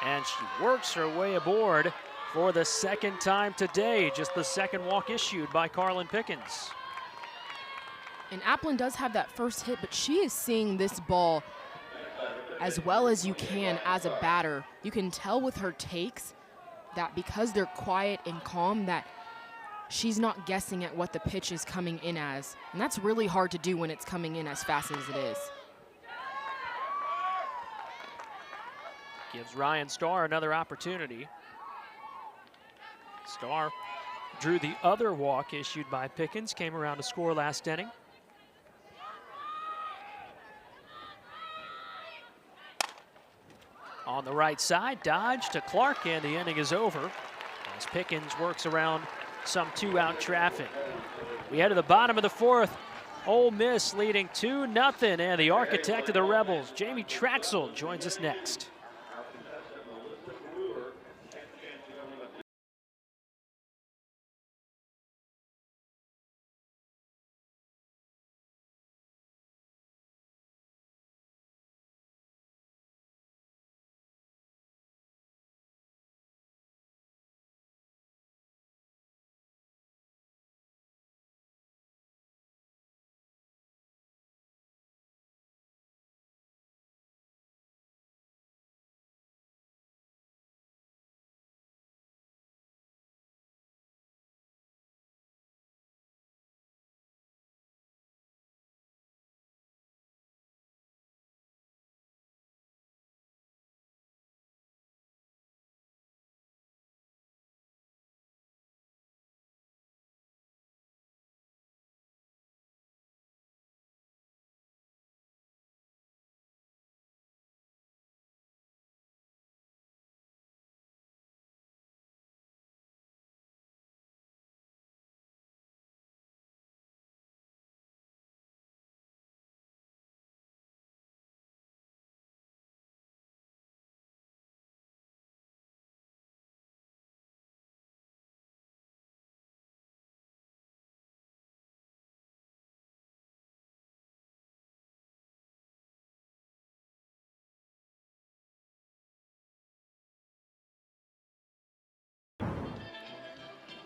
and she works her way aboard for the second time today. Just the second walk issued by Carlin Pickens. And Applin does have that first hit, but she is seeing this ball as well as you can as a batter. You can tell with her takes that because they're quiet and calm that she's not guessing at what the pitch is coming in as. And that's really hard to do when it's coming in as fast as it is. Gives Ryan Starr another opportunity. Starr drew the other walk issued by Pickens, came around to score last inning. On the right side, dodge to Clark, and the inning is over as Pickens works around some 2-out traffic. We head to the bottom of the 4th. Ole Miss leading 2-0, and the architect of the Rebels, Jamie Traxel, joins us next.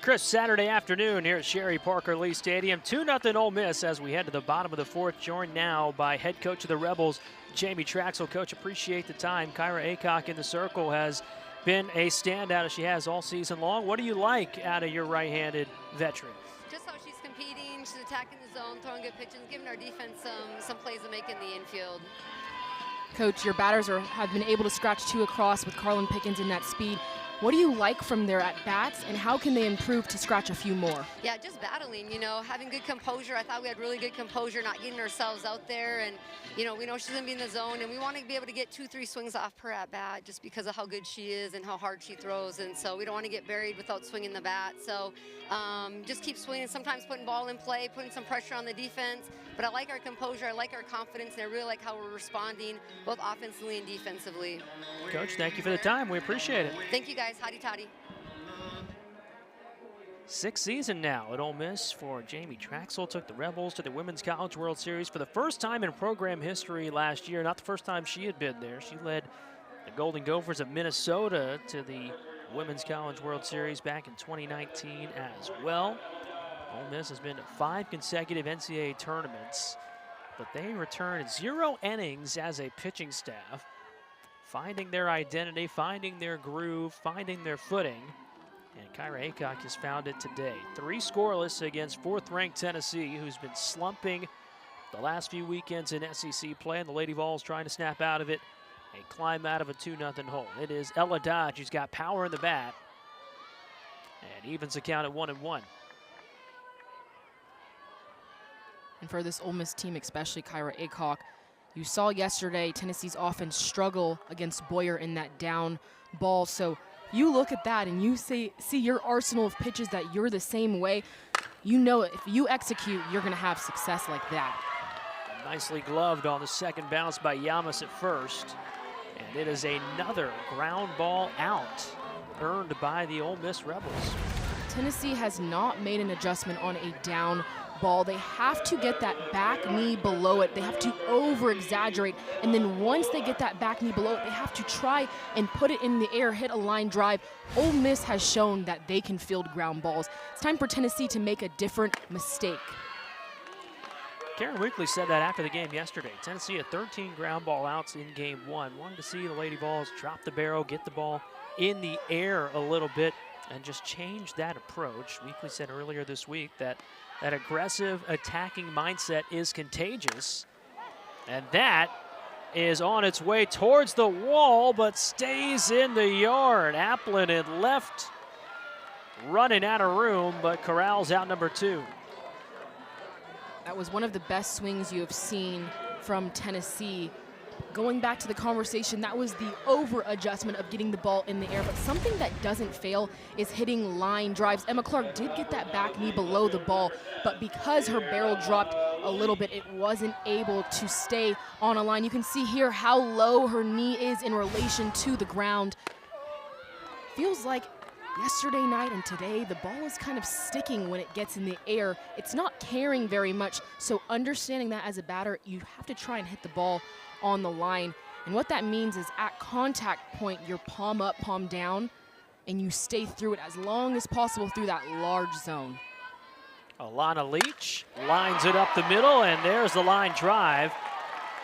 crisp Saturday afternoon here at Sherry Parker Lee Stadium. 2-0 Ole Miss as we head to the bottom of the fourth, joined now by head coach of the Rebels, Jamie Traxel. Coach, appreciate the time. Kyra Aycock in the circle has been a standout as she has all season long. What do you like out of your right-handed veteran? Just how she's competing, she's attacking the zone, throwing good pitches, giving our defense some plays to make in the infield. Coach, your batters have been able to scratch 2 across with Carlin Pickens in that speed. What do you like from their at-bats, and how can they improve to scratch a few more? Yeah, just battling, you know, having good composure. I thought we had really good composure, not getting ourselves out there. And, you know, we know she's going to be in the zone, and we want to be able to get 2-3 swings off per at-bat just because of how good she is and how hard she throws. And so we don't want to get buried without swinging the bat. So just keep swinging, sometimes putting ball in play, putting some pressure on the defense. But I like our composure, I like our confidence, and I really like how we're responding both offensively and defensively. Coach, thank you for the time. We appreciate it. Thank you, guys. Hotty toddy. 6th season now at Ole Miss for Jamie Traxel. Took the Rebels to the Women's College World Series for the first time in program history last year. Not the first time she had been there. She led the Golden Gophers of Minnesota to the Women's College World Series back in 2019 as well. Ole Miss has been to 5 consecutive NCAA tournaments, but they returned 0 innings as a pitching staff, finding their identity, finding their groove, finding their footing. And Kyra Aycock has found it today. 3 scoreless against 4th-ranked Tennessee, who's been slumping the last few weekends in SEC play, and the Lady Vols trying to snap out of it and climb out of a 2-0 hole. It is Ella Dodge who's got power in the bat and evens the count at 1-1. And for this Ole Miss team, especially Kyra Aycock, you saw yesterday Tennessee's offense struggle against Boyer in that down ball. So you look at that and you see your arsenal of pitches that you're the same way. You know if you execute, you're going to have success like that. Nicely gloved on the second bounce by Yamas at first. And it is another ground ball out, earned by the Ole Miss Rebels. Tennessee has not made an adjustment on a down ball. They have to get that back knee below it. They have to over-exaggerate. And then once they get that back knee below it, they have to try and put it in the air, hit a line drive. Ole Miss has shown that they can field ground balls. It's time for Tennessee to make a different mistake. Karen Weekly said that after the game yesterday. Tennessee had 13 ground ball outs in game 1. Wanted to see the Lady Vols drop the barrel, get the ball in the air a little bit, and just change that approach. Weekly said earlier this week that aggressive attacking mindset is contagious. And that is on its way towards the wall, but stays in the yard. Applin in left, running out of room, but corrals out number 2. That was one of the best swings you have seen from Tennessee. Going back to the conversation, that was the over-adjustment of getting the ball in the air, but something that doesn't fail is hitting line drives. Emma Clark did get that back knee below the ball, but because her barrel dropped a little bit, it wasn't able to stay on a line. You can see here how low her knee is in relation to the ground. Feels like yesterday night and today, the ball is kind of sticking when it gets in the air. It's not carrying very much, so understanding that as a batter, you have to try and hit the ball on the line. And what that means is at contact point, you're palm up, palm down, and you stay through it as long as possible through that large zone. Alana Leach lines it up the middle, and there's the line drive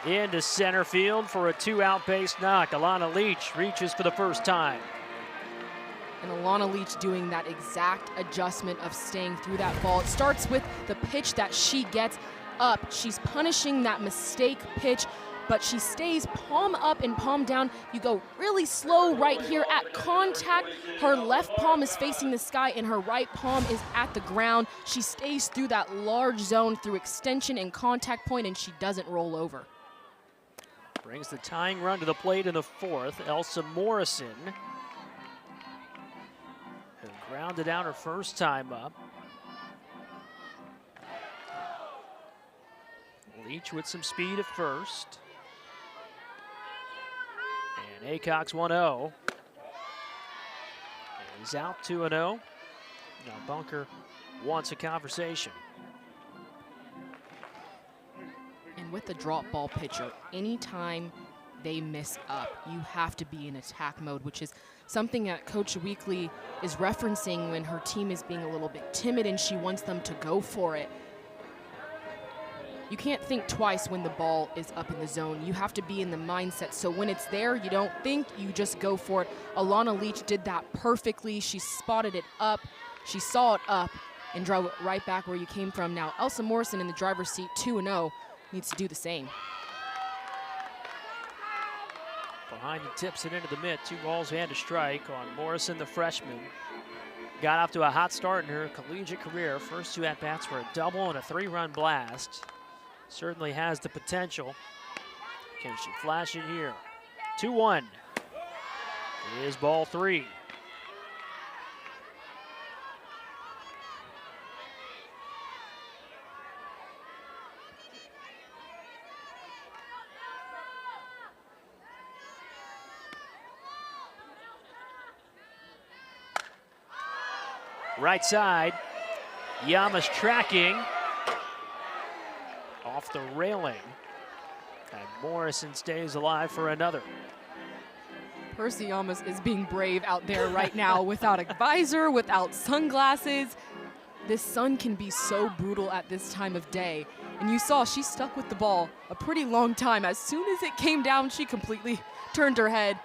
into center field for a 2-out base knock. Alana Leach reaches for the first time. And Alana Leach doing that exact adjustment of staying through that ball. It starts with the pitch that she gets up. She's punishing that mistake pitch, but she stays palm up and palm down. You go really slow right here at contact. Her left palm is facing the sky and her right palm is at the ground. She stays through that large zone through extension and contact point, and she doesn't roll over. Brings the tying run to the plate in the 4th. Elsa Morrison, who grounded out her first time up. Leach with some speed at first. And Aycock's 1-0. He's out 2-0. Now Bunker wants a conversation. And with the drop ball pitcher, anytime they miss up, you have to be in attack mode, which is something that Coach Weekly is referencing when her team is being a little bit timid and she wants them to go for it. You can't think twice when the ball is up in the zone. You have to be in the mindset. So when it's there, you don't think, you just go for it. Alana Leach did that perfectly. She spotted it up. She saw it up and drove it right back where you came from. Now, Elsa Morrison in the driver's seat, 2-0, needs to do the same. Behind and tips it into the mitt. 2 balls and a strike on Morrison, the freshman. Got off to a hot start in her collegiate career. First 2 at-bats were a double and a 3-run blast. Certainly has the potential. Can she flash it here? 2-1. It is ball 3. Right side, Yama's tracking off the railing, and Morrison stays alive for another. Percy Yamas is being brave out there right now without a visor, without sunglasses. This sun can be so brutal at this time of day. And you saw she stuck with the ball a pretty long time. As soon as it came down, she completely turned her head,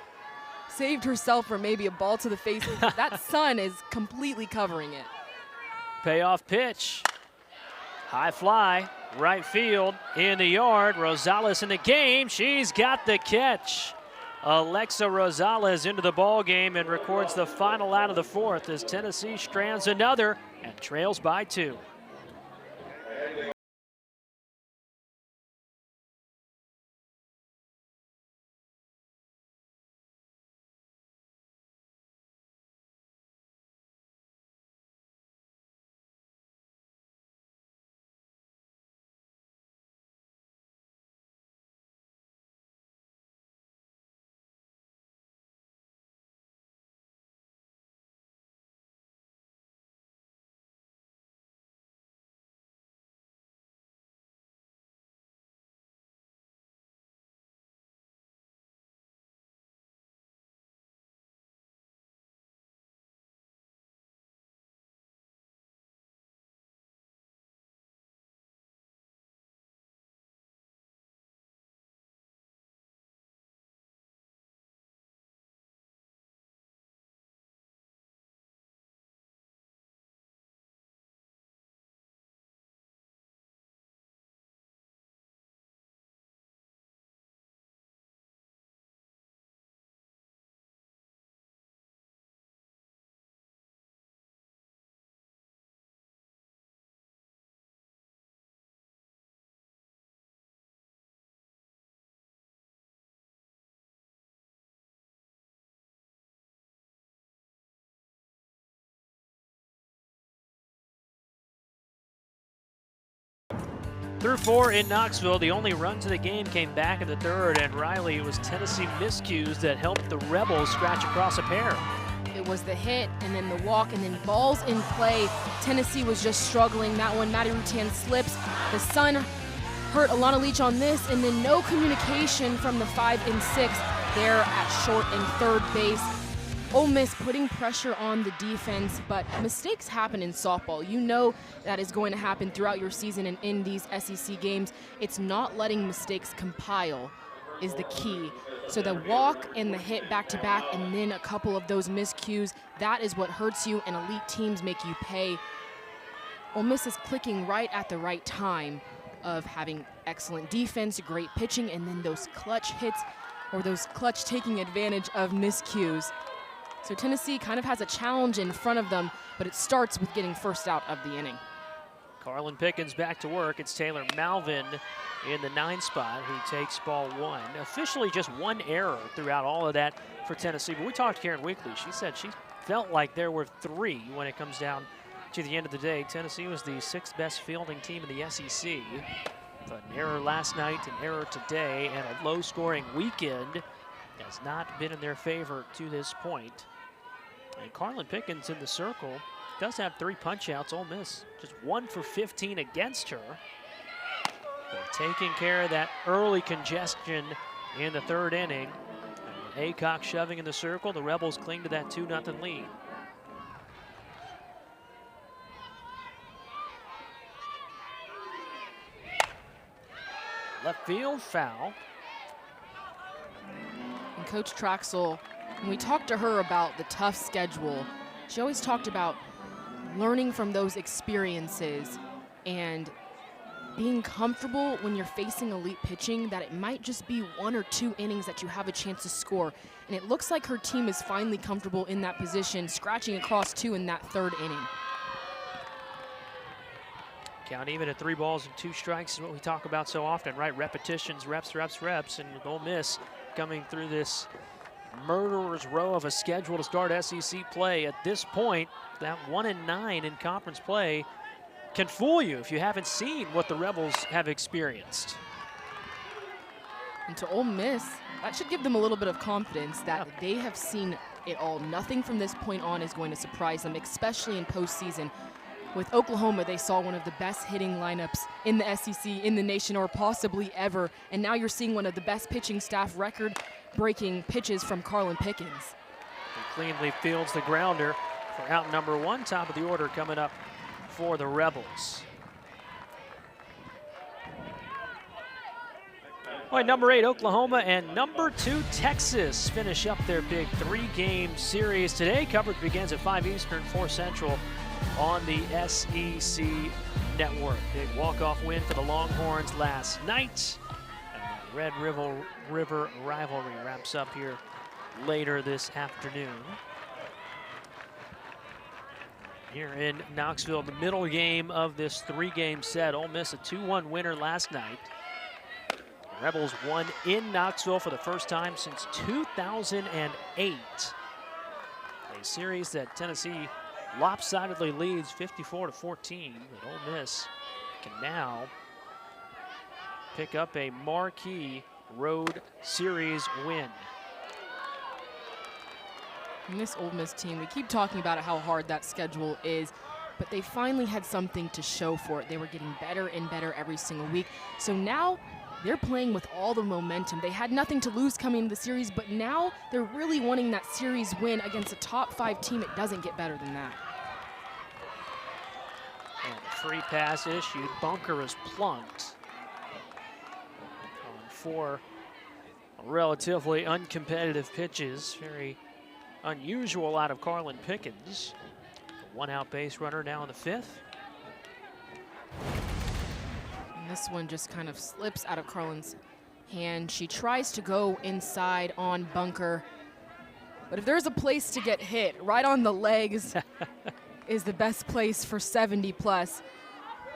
saved herself from maybe a ball to the face. That sun is completely covering it. Payoff pitch. High fly, right field, in the yard. Rosales in the game. She's got the catch. Alexa Rosales into the ball game and records the final out of the 4th as Tennessee strands another and trails by 2. Through 4 in Knoxville, the only run to the game came back in the 3rd, and Riley, it was Tennessee miscues that helped the Rebels scratch across a pair. It was the hit and then the walk and then balls in play. Tennessee was just struggling. That one, Maddie Rutan slips. The sun hurt Alana Leach on this, and then no communication from the 5 and 6 there at short and 3rd base. Ole Miss putting pressure on the defense, but mistakes happen in softball. You know that is going to happen throughout your season and in these SEC games. It's not letting mistakes compile is the key. So the walk and the hit back-to-back and then a couple of those miscues, that is what hurts you, and elite teams make you pay. Ole Miss is clicking right at the right time of having excellent defense, great pitching, and then those clutch hits or those clutch taking advantage of miscues. So Tennessee kind of has a challenge in front of them, but it starts with getting first out of the inning. Carlin Pickens back to work. It's Taylor Malvin in the 9 spot who takes ball 1. Officially just 1 error throughout all of that for Tennessee. But we talked to Karen Weekly. She said she felt like there were 3 when it comes down to the end of the day. Tennessee was the 6th best fielding team in the SEC. But an error last night, an error today, and a low-scoring weekend has not been in their favor to this point. And Carlin Pickens in the circle does have 3 punch-outs. Ole Miss just 1 for 15 against her. But taking care of that early congestion in the 3rd inning. Aycock shoving in the circle. The Rebels cling to that 2-0 lead. Left field foul. And Coach Traxel, when we talked to her about the tough schedule, she always talked about learning from those experiences and being comfortable when you're facing elite pitching, that it might just be 1 or 2 innings that you have a chance to score. And it looks like her team is finally comfortable in that position, scratching across 2 in that 3rd inning. Count even at 3 balls and 2 strikes is what we talk about so often, right? Repetitions, reps, reps, reps. And with Ole Miss coming through this murderer's row of a schedule to start SEC play, at this point, that 1-9 in conference play can fool you if you haven't seen what the Rebels have experienced. And to Ole Miss, that should give them a little bit of confidence that they have seen it all. Nothing from this point on is going to surprise them, especially in postseason. With Oklahoma, they saw one of the best hitting lineups in the SEC, in the nation, or possibly ever. And now you're seeing one of the best pitching staff, record-breaking pitches from Carlin Pickens. He cleanly fields the grounder for out number 1, top of the order coming up for the Rebels. Well, number 8, Oklahoma, and number 2, Texas finish up their big 3-game series today. Coverage begins at 5 Eastern, 4 Central on the SEC Network. Big walk-off win for the Longhorns last night. And the Red River rivalry wraps up here later this afternoon. Here in Knoxville, the middle game of this 3-game set. Ole Miss a 2-1 winner last night. The Rebels won in Knoxville for the first time since 2008. A series that Tennessee lopsidedly leads 54-14, but Ole Miss can now pick up a marquee road series win. And this Ole Miss team, we keep talking about how hard that schedule is, but they finally had something to show for it. They were getting better and better every single week. So now they're playing with all the momentum. They had nothing to lose coming into the series, but now they're really wanting that series win against a top 5 team. It doesn't get better than that. And a free pass issued. Bunker is plunked on 4 relatively uncompetitive pitches. Very unusual out of Carlin Pickens. A 1-out base runner now in the 5th. And this one just kind of slips out of Carlin's hand. She tries to go inside on Bunker. But if there's a place to get hit, right on the legs is the best place for 70+.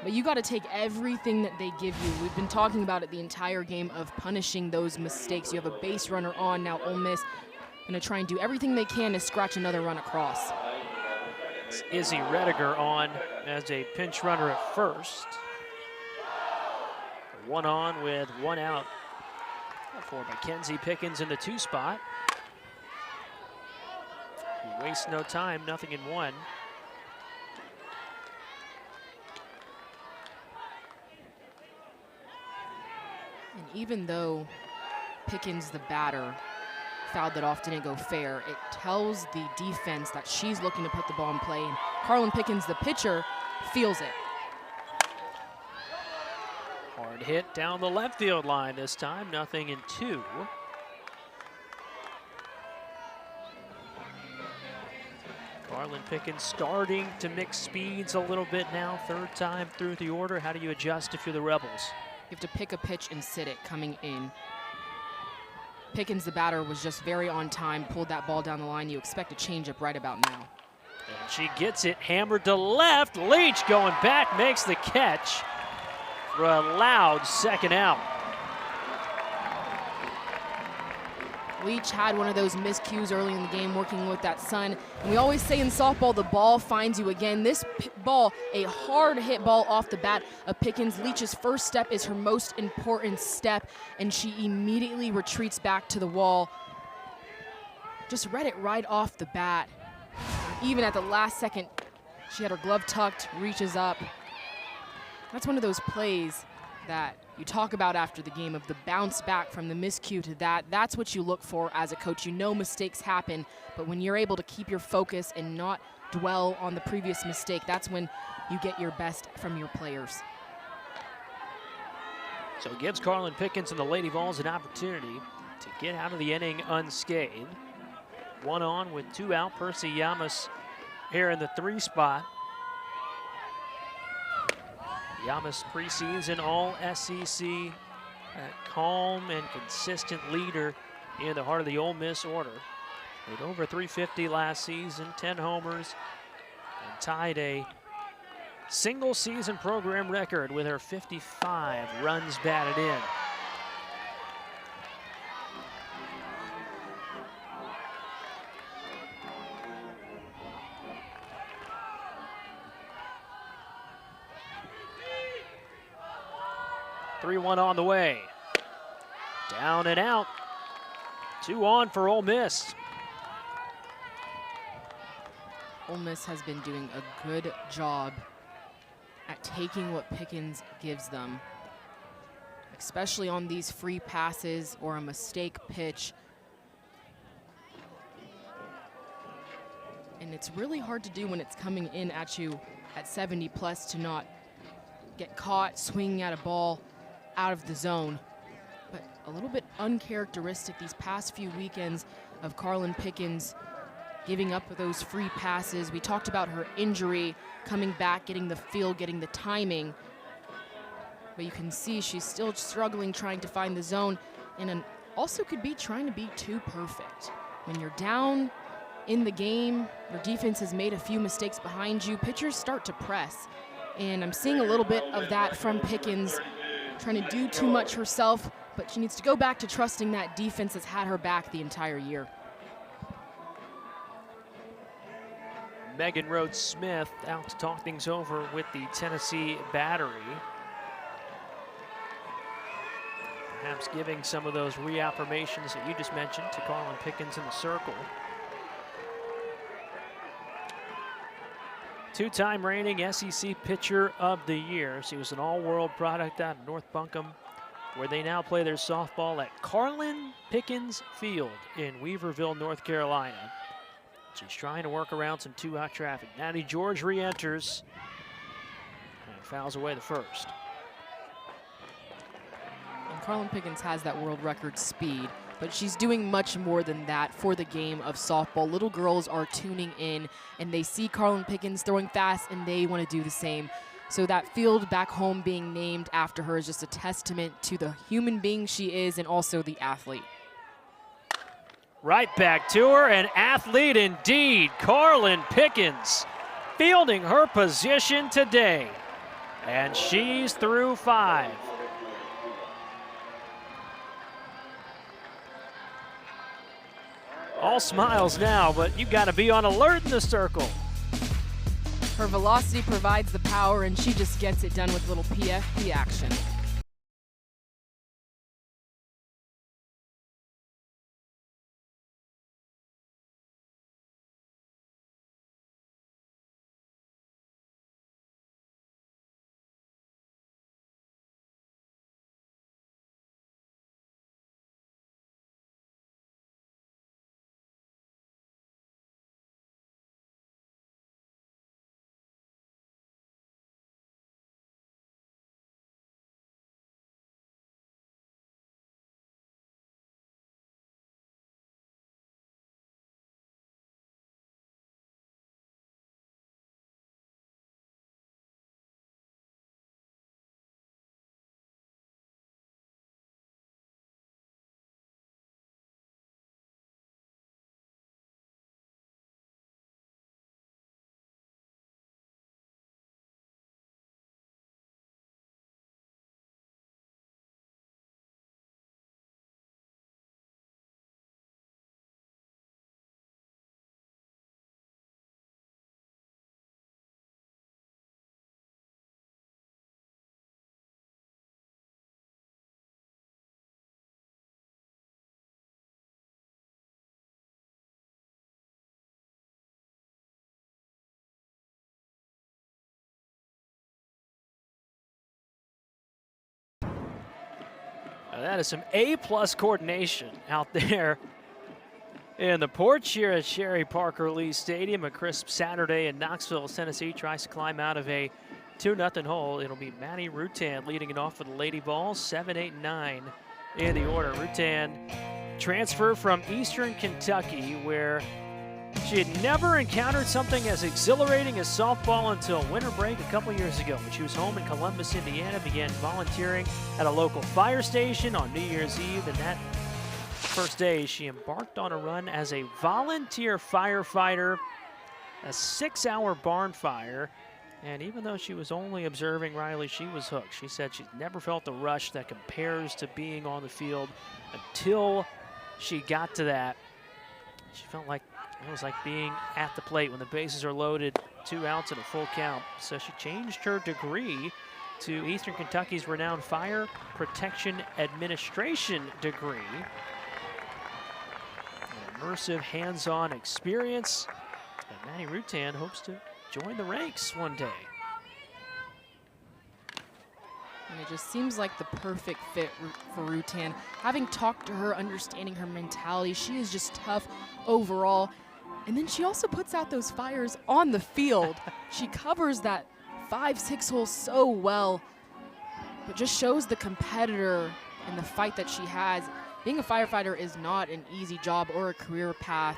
But you got to take everything that they give you. We've been talking about it the entire game of punishing those mistakes. You have a base runner on, now Ole Miss going to try and do everything they can to scratch another run across. It's Izzy Rediger on as a pinch runner at first. 1 on with 1 out for Mackenzie Pickens in the 2 spot. He wastes no time, 0-1. And even though Pickens, the batter, fouled that off, didn't go fair, it tells the defense that she's looking to put the ball in play, and Carlin Pickens, the pitcher, feels it. Hard hit down the left field line this time, 0-2. Carlin Pickens starting to mix speeds a little bit now, 3rd time through the order. How do you adjust if you're the Rebels? You have to pick a pitch and sit it coming in. Pickens, the batter, was just very on time, pulled that ball down the line. You expect a changeup right about now. And she gets it hammered to left. Leach going back, makes the catch for a loud 2nd out. Leach had one of those miscues early in the game working with that sun. And we always say in softball, the ball finds you again. This ball, a hard hit ball off the bat of Pickens. Leach's first step is her most important step, and she immediately retreats back to the wall. Just read it right off the bat. Even at the last second, she had her glove tucked, reaches up. That's one of those plays that you talk about after the game, of the bounce back from the miscue to that. That's what you look for as a coach. You know mistakes happen, but when you're able to keep your focus and not dwell on the previous mistake, that's when you get your best from your players. So it gives Carlin Pickens and the Lady Vols an opportunity to get out of the inning unscathed. 1 on with 2 out. Percy Yamas here in the 3 spot. Yamas preseason all SEC, a calm and consistent leader in the heart of the Ole Miss order. With over 350 last season, 10 homers, and tied a single season program record with her 55 runs batted in. Three-one on the way. Down and out. 2 on for Ole Miss. Ole Miss has been doing a good job at taking what Pickens gives them, especially on these free passes or a mistake pitch. And it's really hard to do when it's coming in at you at 70 plus to not get caught swinging at a ball out of the zone. But a little bit uncharacteristic these past few weekends of Carlin Pickens giving up those free passes. We talked about her injury, coming back, getting the feel, getting the timing. But you can see she's still struggling trying to find the zone, and also could be trying to be too perfect. When you're down in the game, your defense has made a few mistakes behind you, pitchers start to press. And I'm seeing a little bit of that from Pickens, trying to do too much herself, but she needs to go back to trusting that defense has had her back the entire year. Megan Rhodes Smith out to talk things over with the Tennessee battery. Perhaps giving some of those reaffirmations that you just mentioned to Carlin Pickens in the circle. 2-time reigning SEC Pitcher of the Year. She was an all-world product out of North Buncombe, where they now play their softball at Carlin Pickens Field in Weaverville, North Carolina. She's trying to work around some 2-out traffic. Natty George re-enters and fouls away the first. And Carlin Pickens has that world record speed, but she's doing much more than that for the game of softball. Little girls are tuning in, and they see Carlin Pickens throwing fast, and they want to do the same. So that field back home being named after her is just a testament to the human being she is and also the athlete. Right back to her, an athlete indeed, Carlin Pickens, fielding her position today. And she's through 5. All smiles now, but you got to be on alert in the circle. Her velocity provides the power, and she just gets it done with little PFP action. That is some A-plus coordination out there in the porch here at Sherry Parker Lee Stadium. A crisp Saturday in Knoxville, Tennessee tries to climb out of a 2-0 hole. It'll be Maddie Rutan leading it off for the Lady Vols, 7, 8, 9 in the order. Rutan transfer from Eastern Kentucky, where she had never encountered something as exhilarating as softball until winter break a couple years ago. When she was home in Columbus, Indiana, began volunteering at a local fire station on New Year's Eve, and that first day she embarked on a run as a volunteer firefighter, a 6-hour barn fire. And even though she was only observing Riley, she was hooked. She said she's never felt the rush that compares to being on the field until she got to that. She felt like it was like being at the plate when the bases are loaded, 2 outs and a full count. So she changed her degree to Eastern Kentucky's renowned Fire Protection Administration degree. An immersive, hands-on experience. And Maddie Rutan hopes to join the ranks one day. And it just seems like the perfect fit for Rutan. Having talked to her, understanding her mentality, she is just tough overall. And then she also puts out those fires on the field. She covers that 5-6 hole so well, but just shows the competitor and the fight that she has. Being a firefighter is not an easy job or a career path.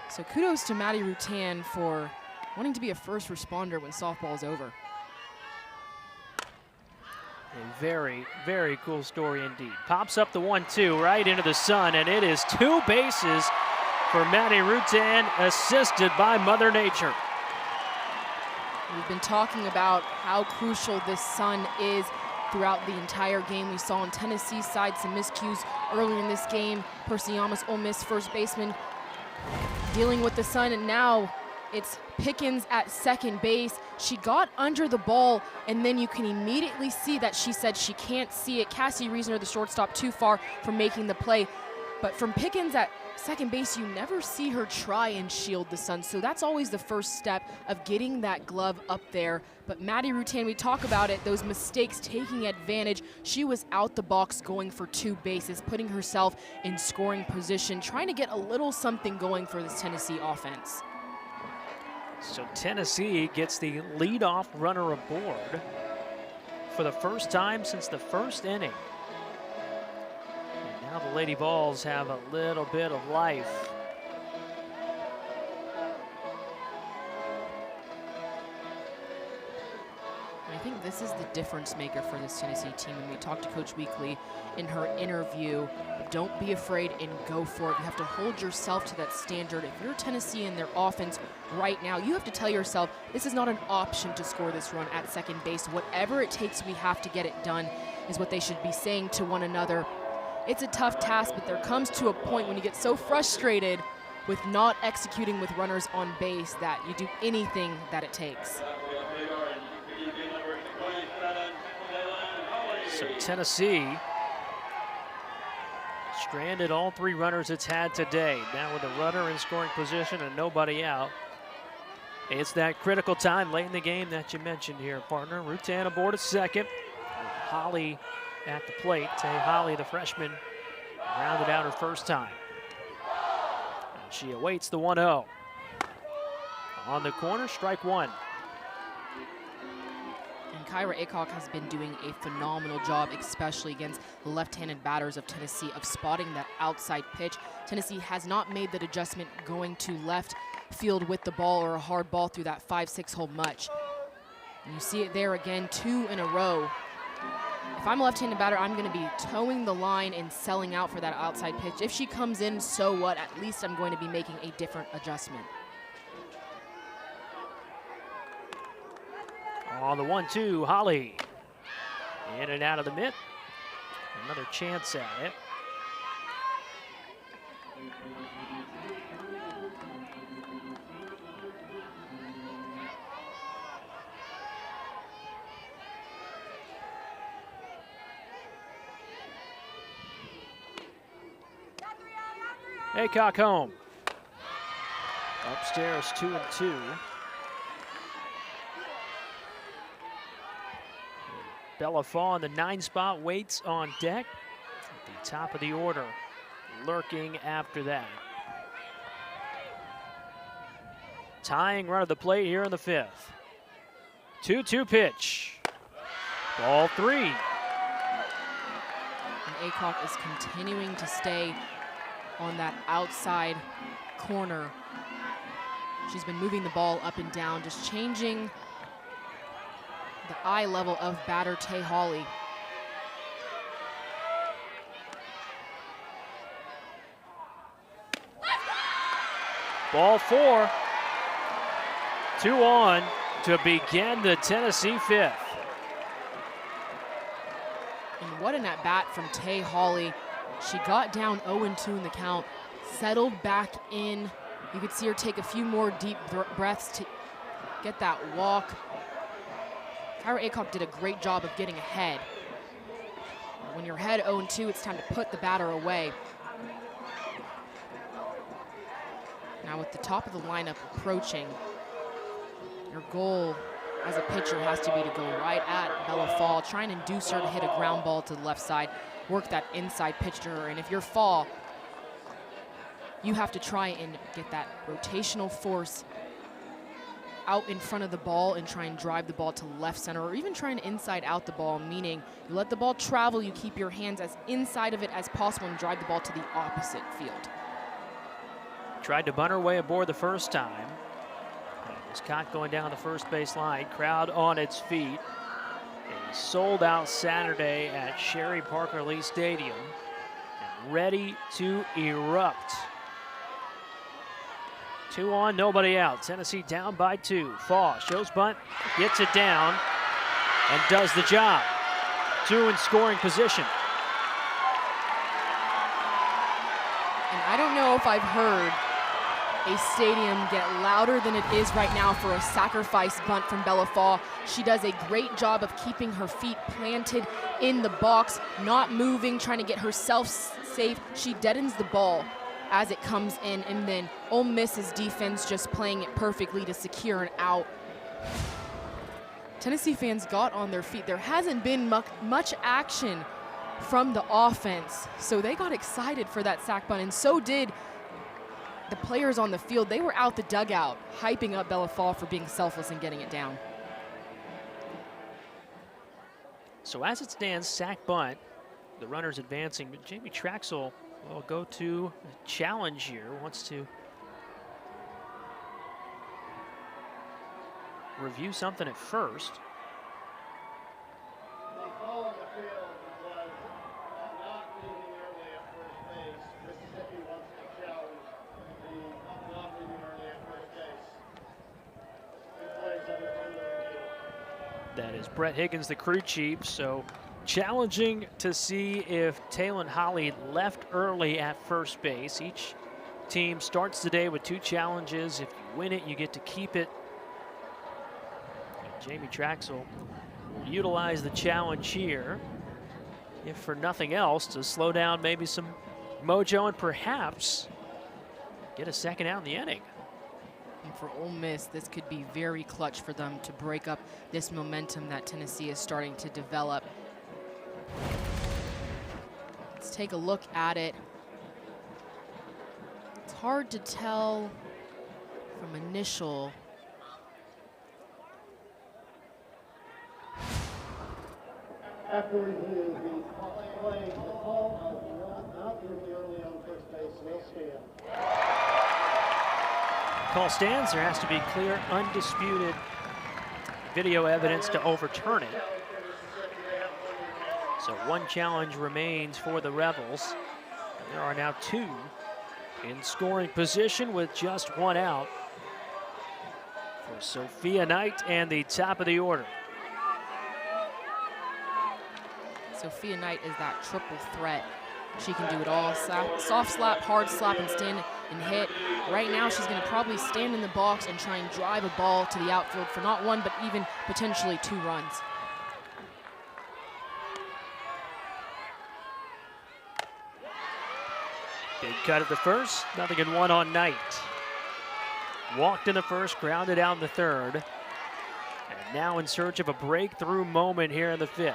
So kudos to Maddie Rutan for wanting to be a first responder when softball is over. A very, very cool story indeed. Pops up the 1-2 right into the sun, and it is 2 bases for Maddie Rutan, assisted by Mother Nature. We've been talking about how crucial this sun is throughout the entire game. We saw on Tennessee's side some miscues earlier in this game. Percy Yamas, Ole Miss first baseman, dealing with the sun, and now it's Pickens at second base. She got under the ball, and then you can immediately see that she said she can't see it. Cassie Reasoner, the shortstop, too far from making the play. But from Pickens at second base, you never see her try and shield the sun. So that's always the first step of getting that glove up there. But Maddie Rutan, we talk about it, those mistakes, taking advantage. She was out the box going for 2 bases, putting herself in scoring position, trying to get a little something going for this Tennessee offense. So Tennessee gets the leadoff runner aboard for the first time since the first inning. And now the Lady Vols have a little bit of life. I think this is the difference maker for this Tennessee team. And we talked to Coach Weekly in her interview. Don't be afraid and go for it. You have to hold yourself to that standard. If you're Tennessee in their offense right now, you have to tell yourself, this is not an option to score this run at second base. Whatever it takes, we have to get it done, is what they should be saying to one another. It's a tough task, but there comes to a point when you get so frustrated with not executing with runners on base that you do anything that it takes. So Tennessee stranded all 3 runners it's had today. Now with a runner in scoring position and nobody out. It's that critical time late in the game that you mentioned here, partner. Rutan aboard at second. Holly at the plate. Tay Holly, the freshman, rounded out her first time. And she awaits the 1-0. On the corner, strike 1. And Kyra Aycock has been doing a phenomenal job, especially against the left-handed batters of Tennessee, of spotting that outside pitch. Tennessee has not made that adjustment going to left field with the ball or a hard ball through that 5-6 hole much. And you see it there again, 2 in a row. If I'm a left-handed batter, I'm going to be towing the line and selling out for that outside pitch. If she comes in, so what? At least I'm going to be making a different adjustment. On the 1-2, Holly. In and out of the mitt. Another chance at it. Aycock home. Upstairs, 2-2. Bella Fall in the 9 spot waits on deck at the top of the order, lurking after that. Tying run of the plate here in the 5th. 2-2 pitch. Ball 3. And Aycock is continuing to stay on that outside corner. She's been moving the ball up and down, just changing the eye level of batter Tay Hawley. Ball 4. 2 on to begin the Tennessee 5th. And what an at-bat from Tay Hawley. She got down 0-2 in the count, settled back in. You could see her take a few more deep breaths to get that walk. Tyra Aycock did a great job of getting ahead. When you're ahead 0-2, it's time to put the batter away. Now with the top of the lineup approaching, your goal as a pitcher has to be to go right at Bella Fall, try and induce her to hit a ground ball to the left side, work that inside pitch to her. And if you're Fall, you have to try and get that rotational force out in front of the ball and try and drive the ball to left center, or even try and inside out the ball, meaning you let the ball travel, you keep your hands as inside of it as possible and drive the ball to the opposite field. Tried to bunt her way aboard the first time. It was caught going down the first base line. Crowd on its feet. A sold out Saturday at Sherry Parker Lee Stadium, and ready to erupt. 2 on, nobody out. Tennessee down by 2. Fall shows bunt, gets it down, and does the job. 2 in scoring position. And I don't know if I've heard a stadium get louder than it is right now for a sacrifice bunt from Bella Fall. She does a great job of keeping her feet planted in the box, not moving, trying to get herself safe. She deadens the ball as it comes in, and then Ole Miss's defense just playing it perfectly to secure an out. Tennessee fans got on their feet. There hasn't been much action from the offense, so they got excited for that sac bunt, and so did the players on the field. They were out the dugout hyping up Bella Fall for being selfless and getting it down. So as it stands, sac bunt, the runner's advancing, but Jamie Traxel will go to a challenge here, wants to review something at first. That is Brett Higgins, the crew chief, so challenging to see if Taylon Holly left early at first base. Each team starts the day with 2 challenges. If you win it, you get to keep it. And Jamie Traxel will utilize the challenge here, if for nothing else, to slow down maybe some mojo and perhaps get a second out in the inning. And for Ole Miss, this could be very clutch for them to break up this momentum that Tennessee is starting to develop. Let's take a look at it. It's hard to tell from initial. After review, the call not really early on first base will stand. Call stands. There has to be clear, undisputed video evidence to overturn it. So 1 challenge remains for the Rebels. And there are now 2 in scoring position with just 1 out for Sophia Knight and the top of the order. Sophia Knight is that triple threat. She can do it all, soft slap, hard slap, and stand and hit. Right now, she's gonna probably stand in the box and try and drive a ball to the outfield for not 1, but even potentially 2 runs. Big cut at the first, 0-1 on Knight. Walked in the first, grounded out in the third. And now in search of a breakthrough moment here in the 5th.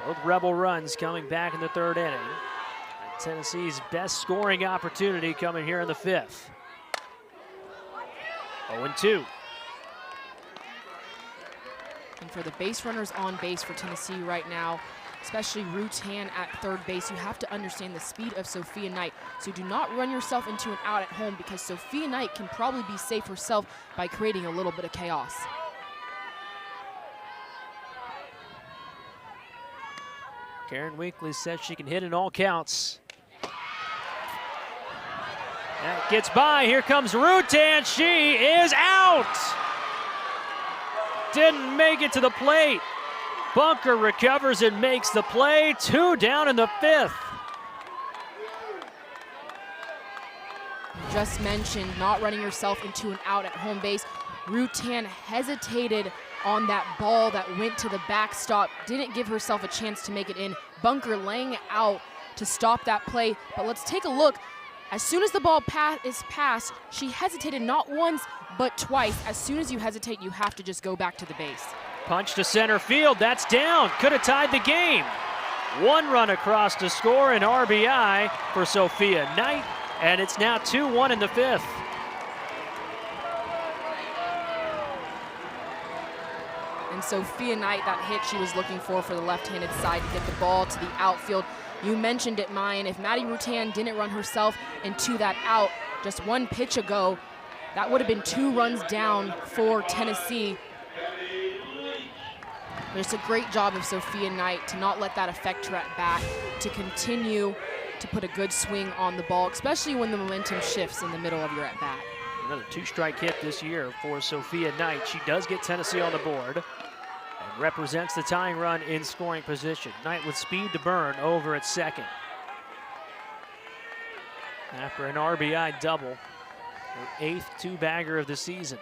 Both Rebel runs coming back in the 3rd inning. And Tennessee's best scoring opportunity coming here in the 5th. 0-2. And for the base runners on base for Tennessee right now, especially Rutan at 3rd base, you have to understand the speed of Sophia Knight. So do not run yourself into an out at home, because Sophia Knight can probably be safe herself by creating a little bit of chaos. Karen Weekly says she can hit in all counts. That gets by. Here comes Rutan. She is out. Didn't make it to the plate. Bunker recovers and makes the play. 2 down in the 5th. Just mentioned not running yourself into an out at home base. Rutan hesitated on that ball that went to the backstop, didn't give herself a chance to make it in. Bunker laying out to stop that play, but let's take a look. As soon as the ball is passed, she hesitated not once, but twice. As soon as you hesitate, you have to just go back to the base. Punch to center field, that's down. Could have tied the game. 1 run across to score, an RBI for Sophia Knight, and it's now 2-1 in the 5th. And Sophia Knight, that hit she was looking for the left-handed side to get the ball to the outfield. You mentioned it, Mayan. If Maddie Rutan didn't run herself into that out just 1 pitch ago, that would have been 2 runs down for Tennessee. But it's a great job of Sophia Knight to not let that affect her at bat, to continue to put a good swing on the ball, especially when the momentum shifts in the middle of your at bat. Another 2-strike hit this year for Sophia Knight. She does get Tennessee on the board and represents the tying run in scoring position. Knight with speed to burn over at 2nd. After an RBI double, her 8th 2-bagger of the season.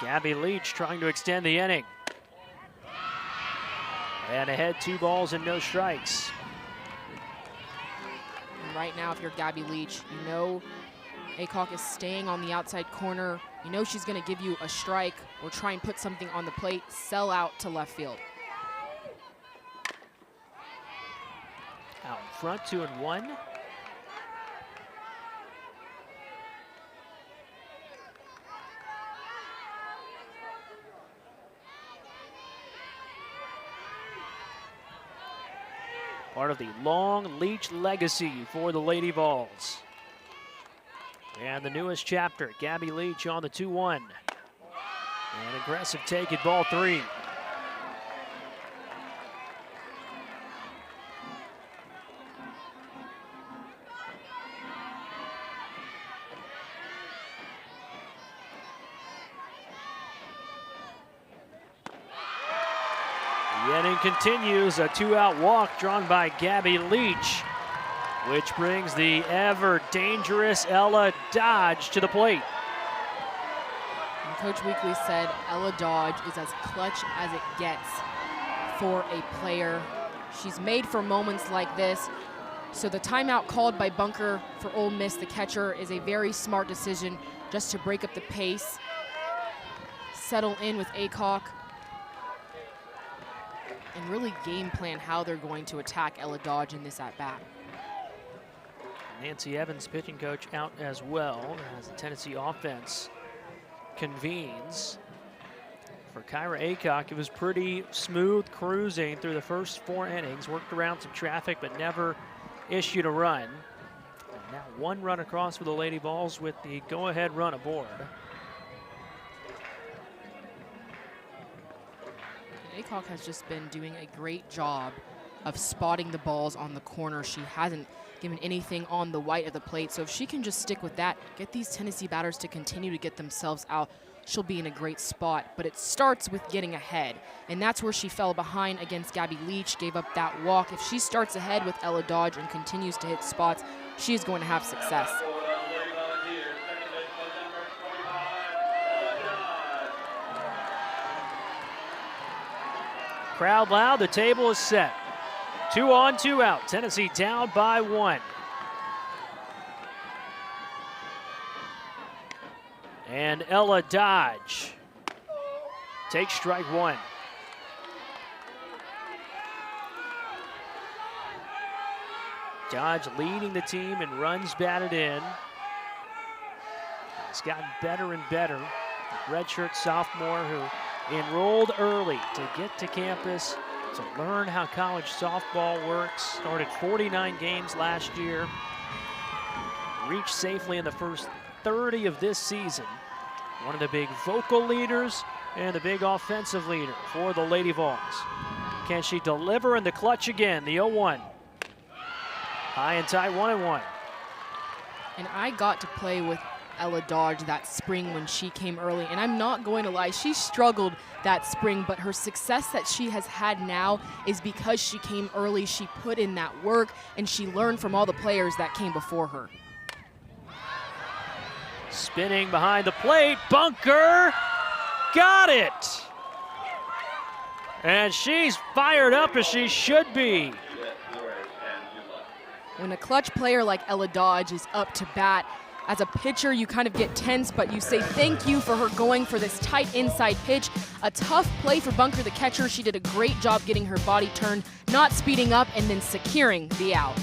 Gabby Leach trying to extend the inning. And ahead, 2 balls and no strikes. And right now, if you're Gabby Leach, you know Aycock is staying on the outside corner. You know she's going to give you a strike or try and put something on the plate, sell out to left field. Out in front, 2-1. Part of the long Leach legacy for the Lady Vols. And the newest chapter, Gabby Leach on the 2-1. An aggressive take at ball 3. The inning continues, a 2-out walk drawn by Gabby Leach, which brings the ever dangerous Ella Dodge to the plate. And Coach Weekly said Ella Dodge is as clutch as it gets for a player. She's made for moments like this. So the timeout called by Bunker for Ole Miss, the catcher, is a very smart decision just to break up the pace, settle in with Aycock, and really game plan how they're going to attack Ella Dodge in this at-bat. Nancy Evans, pitching coach, out as well as the Tennessee offense convenes. For Kyra Aycock, it was pretty smooth cruising through the first 4 innings, worked around some traffic but never issued a run. And now 1 run across for the Lady Vols with the go-ahead run aboard. Aycock has just been doing a great job of spotting the balls on the corner. She hasn't given anything on the white of the plate, so if she can just stick with that, get these Tennessee batters to continue to get themselves out, she'll be in a great spot. But it starts with getting ahead, and that's where she fell behind against Gabby Leach, gave up that walk. If she starts ahead with Ella Dodge and continues to hit spots, she is going to have success. Crowd loud, the table is set. 2 on, 2 out. Tennessee down by 1. And Ella Dodge Take strike one. Dodge leading the team in runs batted in. He's gotten better and better. Redshirt sophomore who enrolled early to get to campus to learn how college softball works. Started 49 games last year. Reached safely in the first 30 of this season. One of the big vocal leaders and the big offensive leader for the Lady Vols. Can she deliver in the clutch again? The 0-1. High and tight, 1-1. And I got to play with Ella Dodge that spring when she came early, and I'm not going to lie, she struggled that spring, but her success that she has had now is because she came early, she put in that work, and she learned from all the players that came before her. Spinning behind the plate, bunker, got it! And she's fired up as she should be. When a clutch player like Ella Dodge is up to bat, as a pitcher, you kind of get tense, but you say thank you for her going for this tight inside pitch. A tough play for Bunker, the catcher. She did a great job getting her body turned, not speeding up, and then securing the out.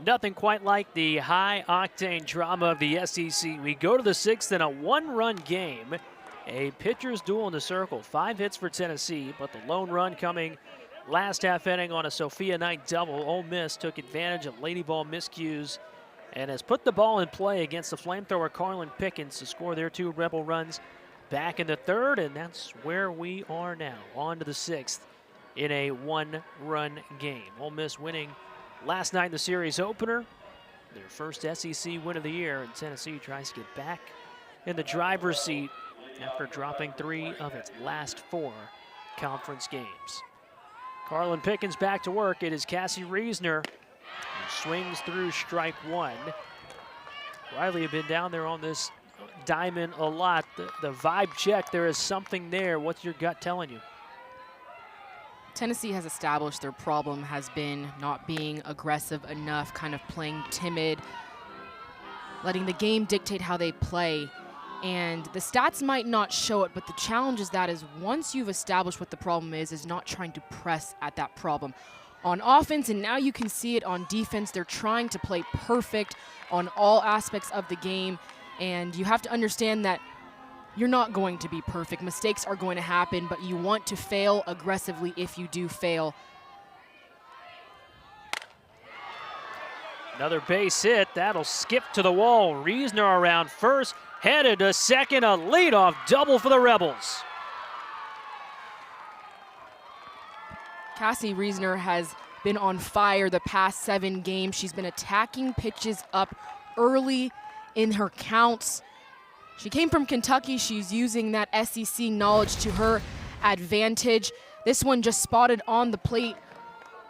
Nothing quite like the high-octane drama of the SEC. We go to the sixth in a one-run game. A pitcher's duel in the circle. 5 hits for Tennessee, but the lone run coming last half inning on a Sophia Knight double. Ole Miss took advantage of Lady Ball miscues and has put the ball in play against the flamethrower Carlin Pickens to score their 2 Rebel runs back in the third, and that's where we are now, on to the sixth in a one-run game. Ole Miss winning last night in the series opener, their first SEC win of the year, and Tennessee tries to get back in the driver's seat after dropping 3 of its last 4 conference games. Carlin Pickens back to work. It is Cassie Reesner who swings through strike 1. Riley had been down there on this diamond a lot. The vibe check, there is something there. What's your gut telling you? Tennessee has established their problem has been not being aggressive enough, kind of playing timid, letting the game dictate how they play. And the stats might not show it, but the challenge is that is once you've established what the problem is not trying to press at that problem. On offense, and now you can see it on defense, they're trying to play perfect on all aspects of the game. And you have to understand that you're not going to be perfect. Mistakes are going to happen, but you want to fail aggressively if you do fail. Another base hit. That'll skip to the wall. Reesner around first, headed to second. A leadoff double for the Rebels. Cassie Reesner has been on fire the past 7 games. She's been attacking pitches up early in her counts. She came from Kentucky. She's using that SEC knowledge to her advantage. This one just spotted on the plate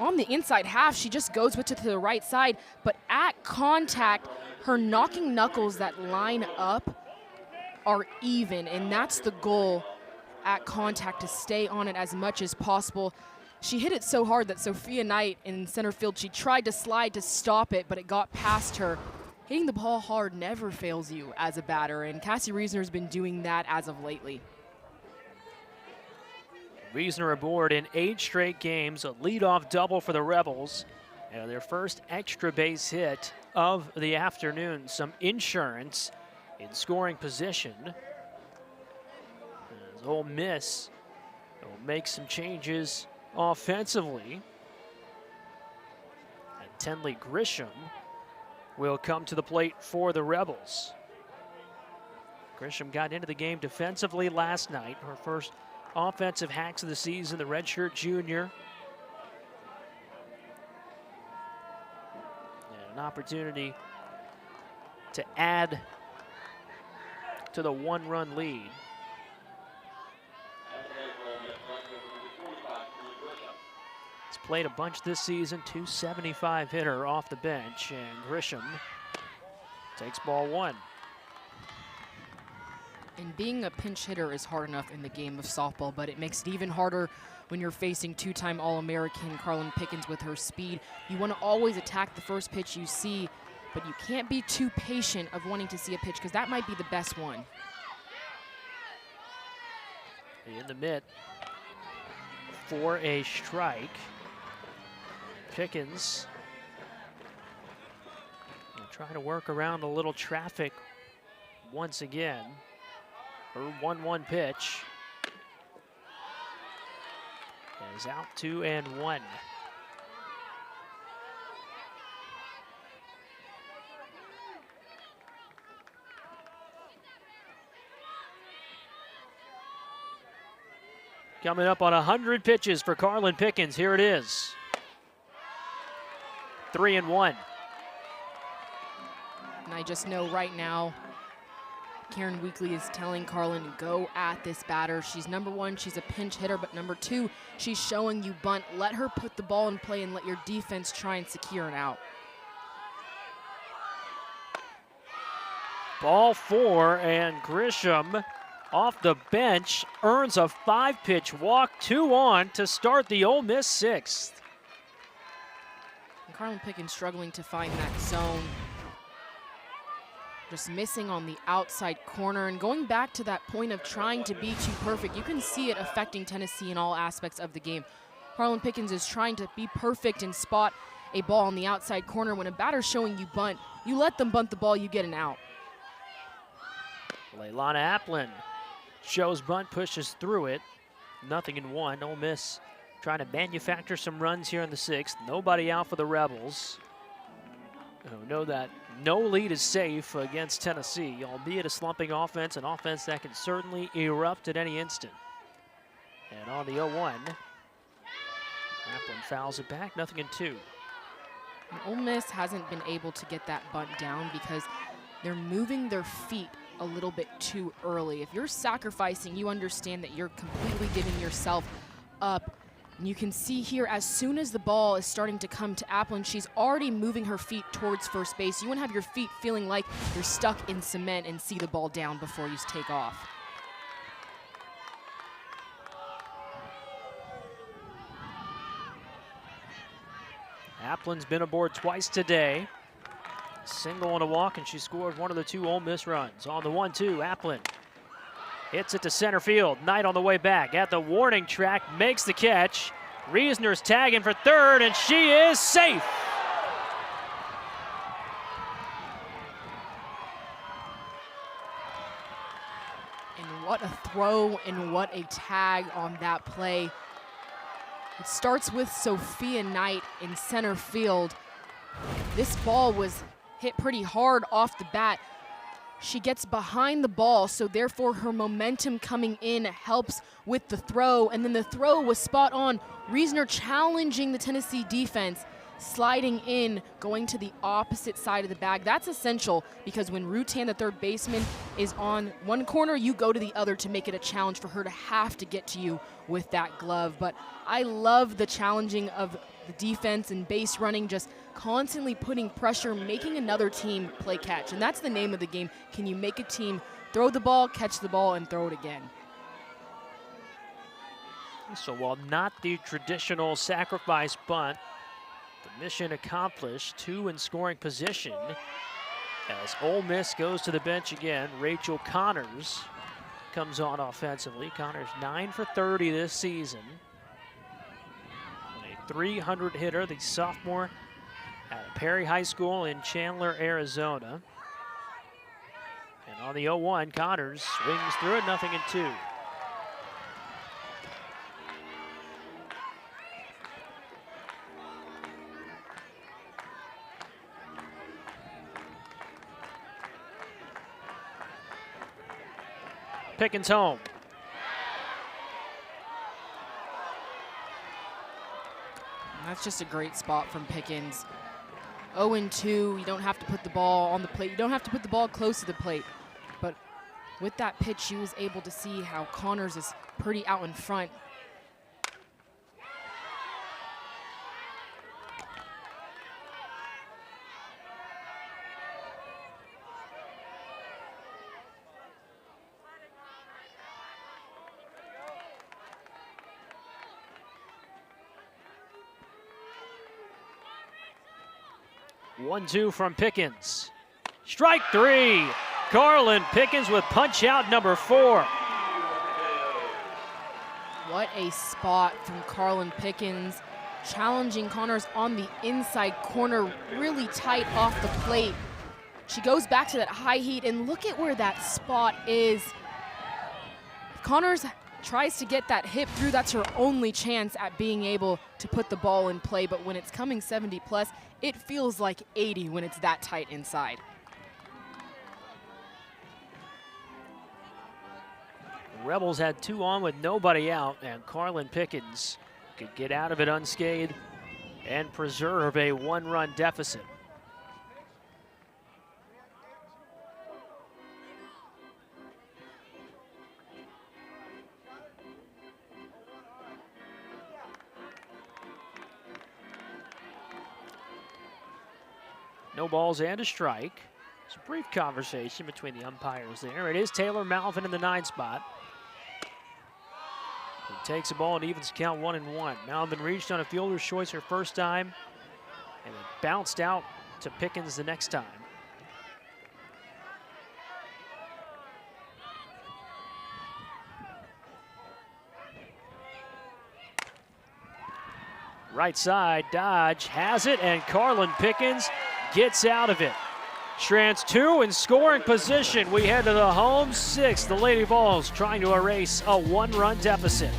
on the inside half, she just goes with it to the right side, but at contact, her knocking knuckles that line up are even, and that's the goal at contact, to stay on it as much as possible. She hit it so hard that Sophia Knight in center field, she tried to slide to stop it, but it got past her. Hitting the ball hard never fails you as a batter, and Cassie Reisner's been doing that as of lately. Reisner aboard in 8 straight games, a leadoff double for the Rebels, and their first extra base hit of the afternoon. Some insurance in scoring position. As Ole Miss will make some changes offensively. And Tenley Grisham will come to the plate for the Rebels. Grisham got into the game defensively last night, her first offensive hacks of the season, the redshirt junior. And an opportunity to add to the 1-run lead. He's played a bunch this season, .275 hitter off the bench, and Grisham takes ball 1. And being a pinch hitter is hard enough in the game of softball, but it makes it even harder when you're facing 2-time All-American Carlin Pickens with her speed. You want to always attack the first pitch you see, but you can't be too patient of wanting to see a pitch, because that might be the best one. In the mitt for a strike. Pickens trying to work around a little traffic once again. Her 1-1 pitch is out 2-1. Coming up on 100 pitches for Carlin Pickens. Here it is. 3-1. And I just know right now, Karen Weekly is telling Carlin, go at this batter. She's number 1, she's a pinch hitter, but number 2, she's showing you bunt. Let her put the ball in play and let your defense try and secure an out. Ball 4, and Grisham off the bench earns a 5-pitch walk, 2 on to start the Ole Miss 6th. And Carlin Pickens struggling to find that zone. Just missing on the outside corner, and going back to that point of trying to be too perfect. You can see it affecting Tennessee in all aspects of the game. Carlin Pickens is trying to be perfect and spot a ball on the outside corner. When a batter's showing you bunt, you let them bunt the ball, you get an out. Leilana Applin shows bunt, pushes through it. 0-1. Ole Miss trying to manufacture some runs here in the 6th. Nobody out for the Rebels. Know that no lead is safe against Tennessee, albeit a slumping offense, an offense that can certainly erupt at any instant. And on the 0-1, Applin fouls it back, 0-2. Ole Miss hasn't been able to get that bunt down because they're moving their feet a little bit too early. If you're sacrificing, you understand that you're completely giving yourself up. And you can see here, as soon as the ball is starting to come to Applin, she's already moving her feet towards first base. You want to have your feet feeling like you're stuck in cement and see the ball down before you take off. Applin's been aboard twice today. Single and a walk, and she scored one of the 2 Ole Miss runs. On the 1-2, Applin hits it to center field. Knight on the way back at the warning track, makes the catch. Reisner's tagging for third, and she is safe. And what a throw and what a tag on that play. It starts with Sophia Knight in center field. This ball was hit pretty hard off the bat. She gets behind the ball, so therefore her momentum coming in helps with the throw, and then the throw was spot on. Reisner challenging the Tennessee defense, sliding in, going to the opposite side of the bag. That's essential because when Rutan, the third baseman, is on one corner, you go to the other to make it a challenge for her to have to get to you with that glove. But I love the challenging of the defense and base running, just constantly putting pressure, making another team play catch. And that's the name of the game. Can you make a team throw the ball, catch the ball, and throw it again? So while not the traditional sacrifice bunt, the mission accomplished. 2 in scoring position as Ole Miss goes to the bench again. Rachel Connors comes on offensively. Connors 9 for 30 this season. A 300 hitter, the sophomore at Perry High School in Chandler, Arizona. And on the 0-1, Connors swings through it, 0-2. Pickens home. That's just a great spot from Pickens. 0-2, you don't have to put the ball on the plate. You don't have to put the ball close to the plate. But with that pitch, she was able to see how Connors is pretty out in front. One-two from Pickens. Strike 3. Carlin Pickens with punch out number 4. What a spot from Carlin Pickens, challenging Connors on the inside corner, really tight off the plate. She goes back to that high heat, and look at where that spot is. Connors tries to get that hip through. That's her only chance at being able to put the ball in play, but when it's coming 70 plus, it feels like 80 when it's that tight inside. The Rebels had 2 on with nobody out, and Carlin Pickens could get out of it unscathed and preserve a 1-run deficit. No balls and a strike. It's a brief conversation between the umpires there. It is Taylor Malvin in the 9 spot. He takes the ball and evens the count 1-1. Malvin reached on a fielder's choice her first time, and it bounced out to Pickens the next time. Right side, Dodge has it, and Carlin Pickens gets out of it. Strands 2 in scoring position. We head to the home 6. The Lady Vols trying to erase a 1-run deficit.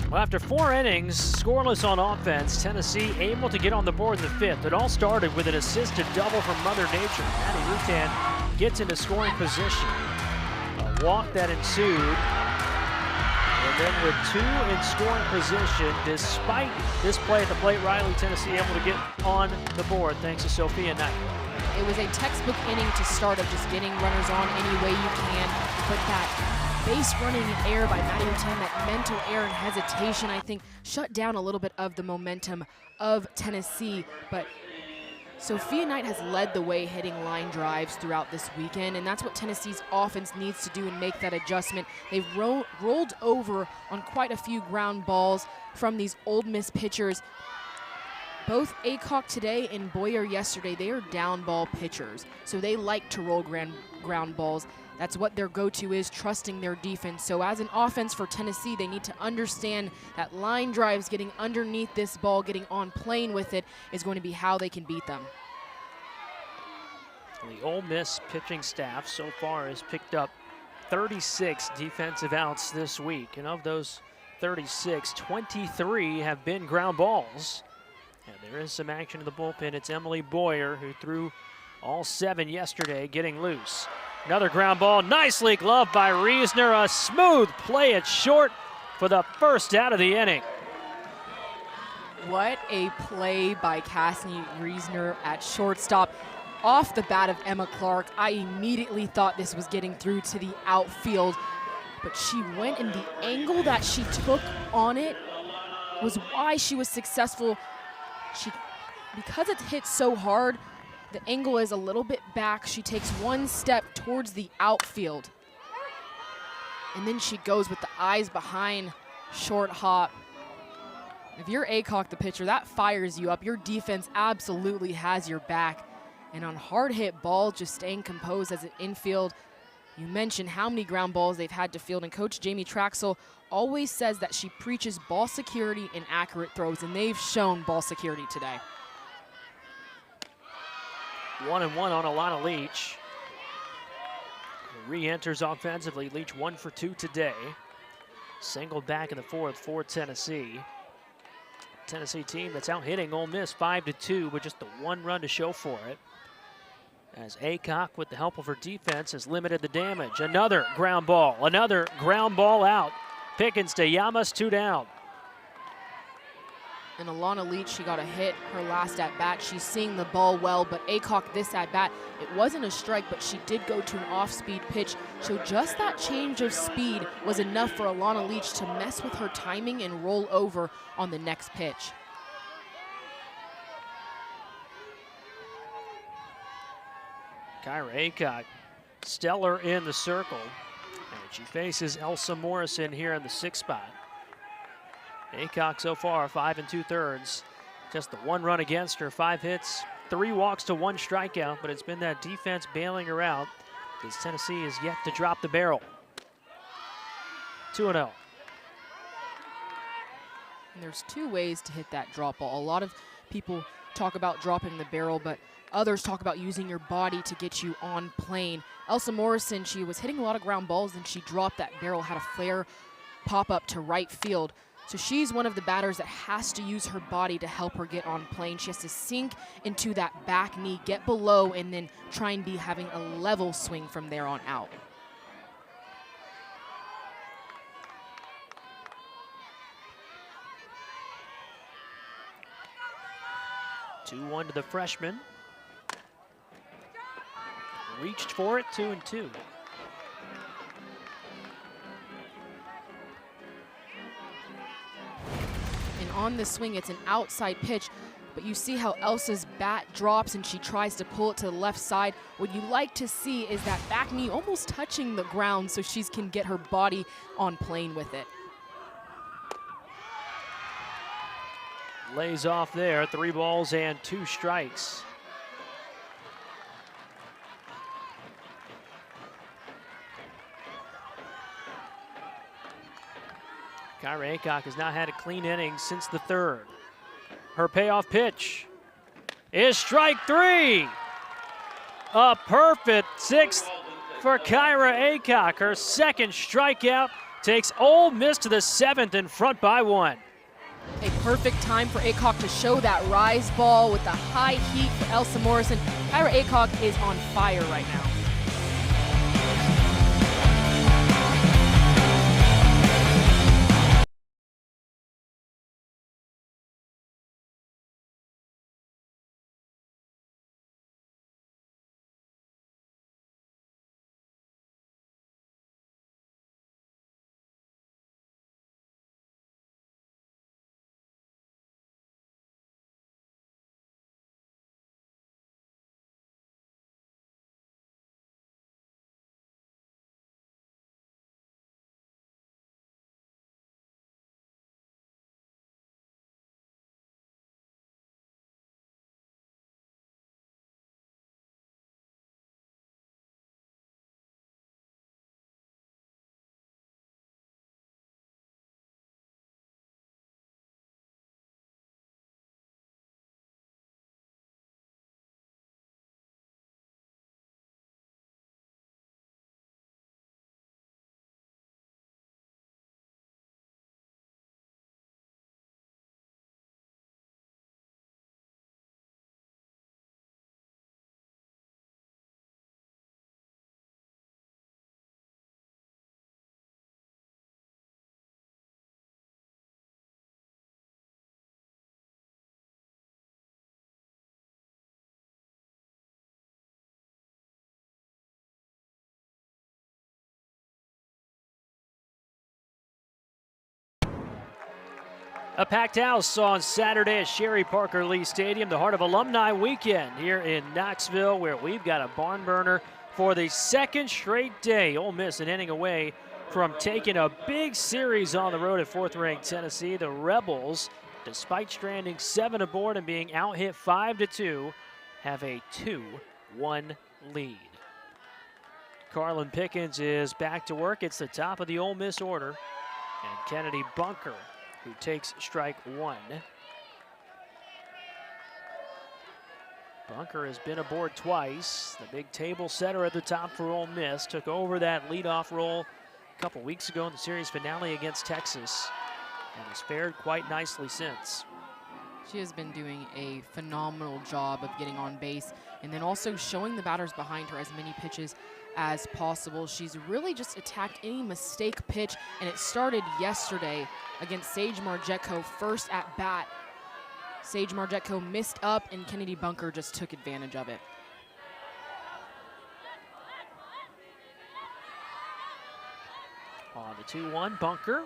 Well, after 4 innings, scoreless on offense, Tennessee able to get on the board in the 5th. It all started with an assisted double from Mother Nature. Maddie Rutan gets into scoring position. A walk that ensued And then with 2 in scoring position, despite this play at the plate, Riley, Tennessee able to get on the board thanks to Sophia Knight. It was a textbook inning to start of just getting runners on any way you can, but that base running in air by Maddie Rutan, that mental error and hesitation, I think, shut down a little bit of the momentum of Tennessee. But Sophia Knight has led the way hitting line drives throughout this weekend, and that's what Tennessee's offense needs to do and make that adjustment. They've rolled over on quite a few ground balls from these Ole Miss pitchers. Both Aycock today and Boyer yesterday, they are down ball pitchers, so they like to roll ground balls. That's what their go-to is, trusting their defense. So as an offense for Tennessee, they need to understand that line drives, getting underneath this ball, getting on plane with it, is going to be how they can beat them. The Ole Miss pitching staff so far has picked up 36 defensive outs this week. And of those 36, 23 have been ground balls. And there is some action in the bullpen. It's Emily Boyer, who threw all 7 yesterday, getting loose. Another ground ball, nicely gloved by Riesner. A smooth play at short for the first out of the inning. What a play by Cassidy Riesner at shortstop. Off the bat of Emma Clark, I immediately thought this was getting through to the outfield, but she went in the angle that she took on it was why she was successful. Because it's hit so hard, the angle is a little bit back. She takes one step towards the outfield. And then she goes with the eyes behind, short hop. If you're Aycock, the pitcher, that fires you up. Your defense absolutely has your back. And on hard hit balls, just staying composed as an infield. You mentioned how many ground balls they've had to field, and Coach Jamie Traxel always says that she preaches ball security and accurate throws, and they've shown ball security today. 1-1 on Alana Leach. Re-enters offensively. Leach 1 for 2 today. Singled back in the 4th for Tennessee. Tennessee team that's out hitting Ole Miss 5-2, but just the 1 run to show for it. As Aycock, with the help of her defense, has limited the damage. Another ground ball out. Pickens to Yamas, 2 down. And Alana Leach, she got a hit her last at-bat. She's seeing the ball well, but Aycock this at-bat, it wasn't a strike, but she did go to an off-speed pitch. So just that change of speed was enough for Alana Leach to mess with her timing and roll over on the next pitch. Kyra Aycock, stellar in the circle. And she faces Elsa Morrison here in the 6th spot. Aycock so far 5 2/3. Just the 1 run against her, 5 hits, 3 walks to 1 strikeout, but it's been that defense bailing her out as Tennessee is yet to drop the barrel. 2-0. And there's 2 ways to hit that drop ball. A lot of people talk about dropping the barrel, but others talk about using your body to get you on plane. Elsa Morrison, she was hitting a lot of ground balls, and she dropped that barrel, had a flare pop up to right field. So she's one of the batters that has to use her body to help her get on plane. She has to sink into that back knee, get below, and then try and be having a level swing from there on out. Two-1 to the freshman. Reached for it, 2-2. On the swing, it's an outside pitch, but you see how Elsa's bat drops and she tries to pull it to the left side. What you like to see is that back knee almost touching the ground so she can get her body on plane with it. Lays off there, 3 balls and 2 strikes. Kyra Aycock has not had a clean inning since the 3rd. Her payoff pitch is strike 3. A perfect 6th for Kyra Aycock. Her 2nd strikeout takes Ole Miss to the 7th in front by 1. A perfect time for Aycock to show that rise ball with the high heat for Elsa Morrison. Kyra Aycock is on fire right now. A packed house on Saturday at Sherry Parker Lee Stadium, the heart of Alumni Weekend here in Knoxville, where we've got a barn burner for the second straight day. Ole Miss heading away from taking a big series on the road at fourth-ranked Tennessee. The Rebels, despite stranding 7 aboard and being out-hit 5-2, have a 2-1 lead. Carlin Pickens is back to work. It's the top of the Ole Miss order. And Kennedy Bunker, who takes strike 1. Bunker has been aboard twice. The big table setter at the top for Ole Miss. Took over that leadoff role a couple weeks ago in the series finale against Texas and has fared quite nicely since. She has been doing a phenomenal job of getting on base and then also showing the batters behind her as many pitches as possible. She's really just attacked any mistake pitch, and it started yesterday against Sage Margetko first at bat. Sage Margetko missed up, and Kennedy Bunker just took advantage of it. On the 2-1, Bunker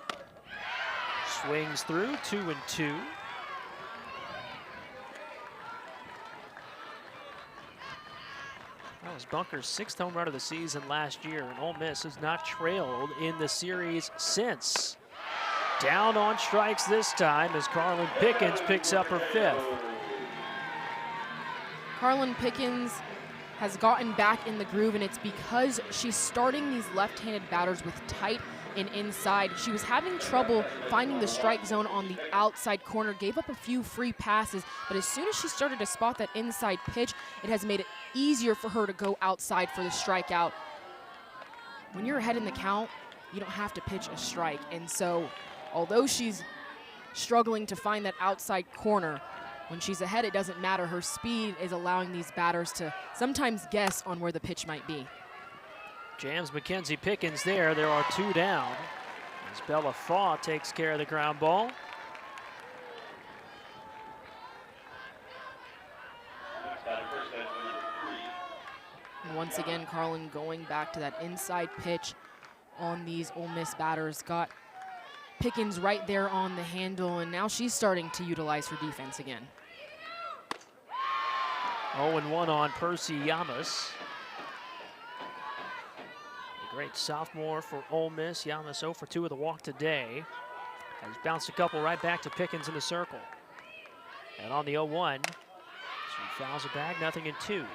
swings through, 2-2. That was Bunker's 6th home run of the season last year, and Ole Miss has not trailed in the series since. Down on strikes this time as Carlin Pickens picks up her 5th. Carlin Pickens has gotten back in the groove, and it's because she's starting these left-handed batters with tight and inside. She was having trouble finding the strike zone on the outside corner, gave up a few free passes, but as soon as she started to spot that inside pitch, it has made it easier for her to go outside for the strikeout. When you're ahead in the count, you don't have to pitch a strike, and so although she's struggling to find that outside corner, when she's ahead, it doesn't matter. Her speed is allowing these batters to sometimes guess on where the pitch might be. Jams Mackenzie Pickens there. There are 2 down as Bella Faw takes care of the ground ball. And once again, Carlin going back to that inside pitch on these Ole Miss batters. Got Pickens right there on the handle, and now she's starting to utilize her defense again. 0-1 on Percy Yamas. A great sophomore for Ole Miss. Yamas 0 for 2 with a walk today. Has bounced a couple right back to Pickens in the circle. And on the 0-1, she fouls it back, 0-2.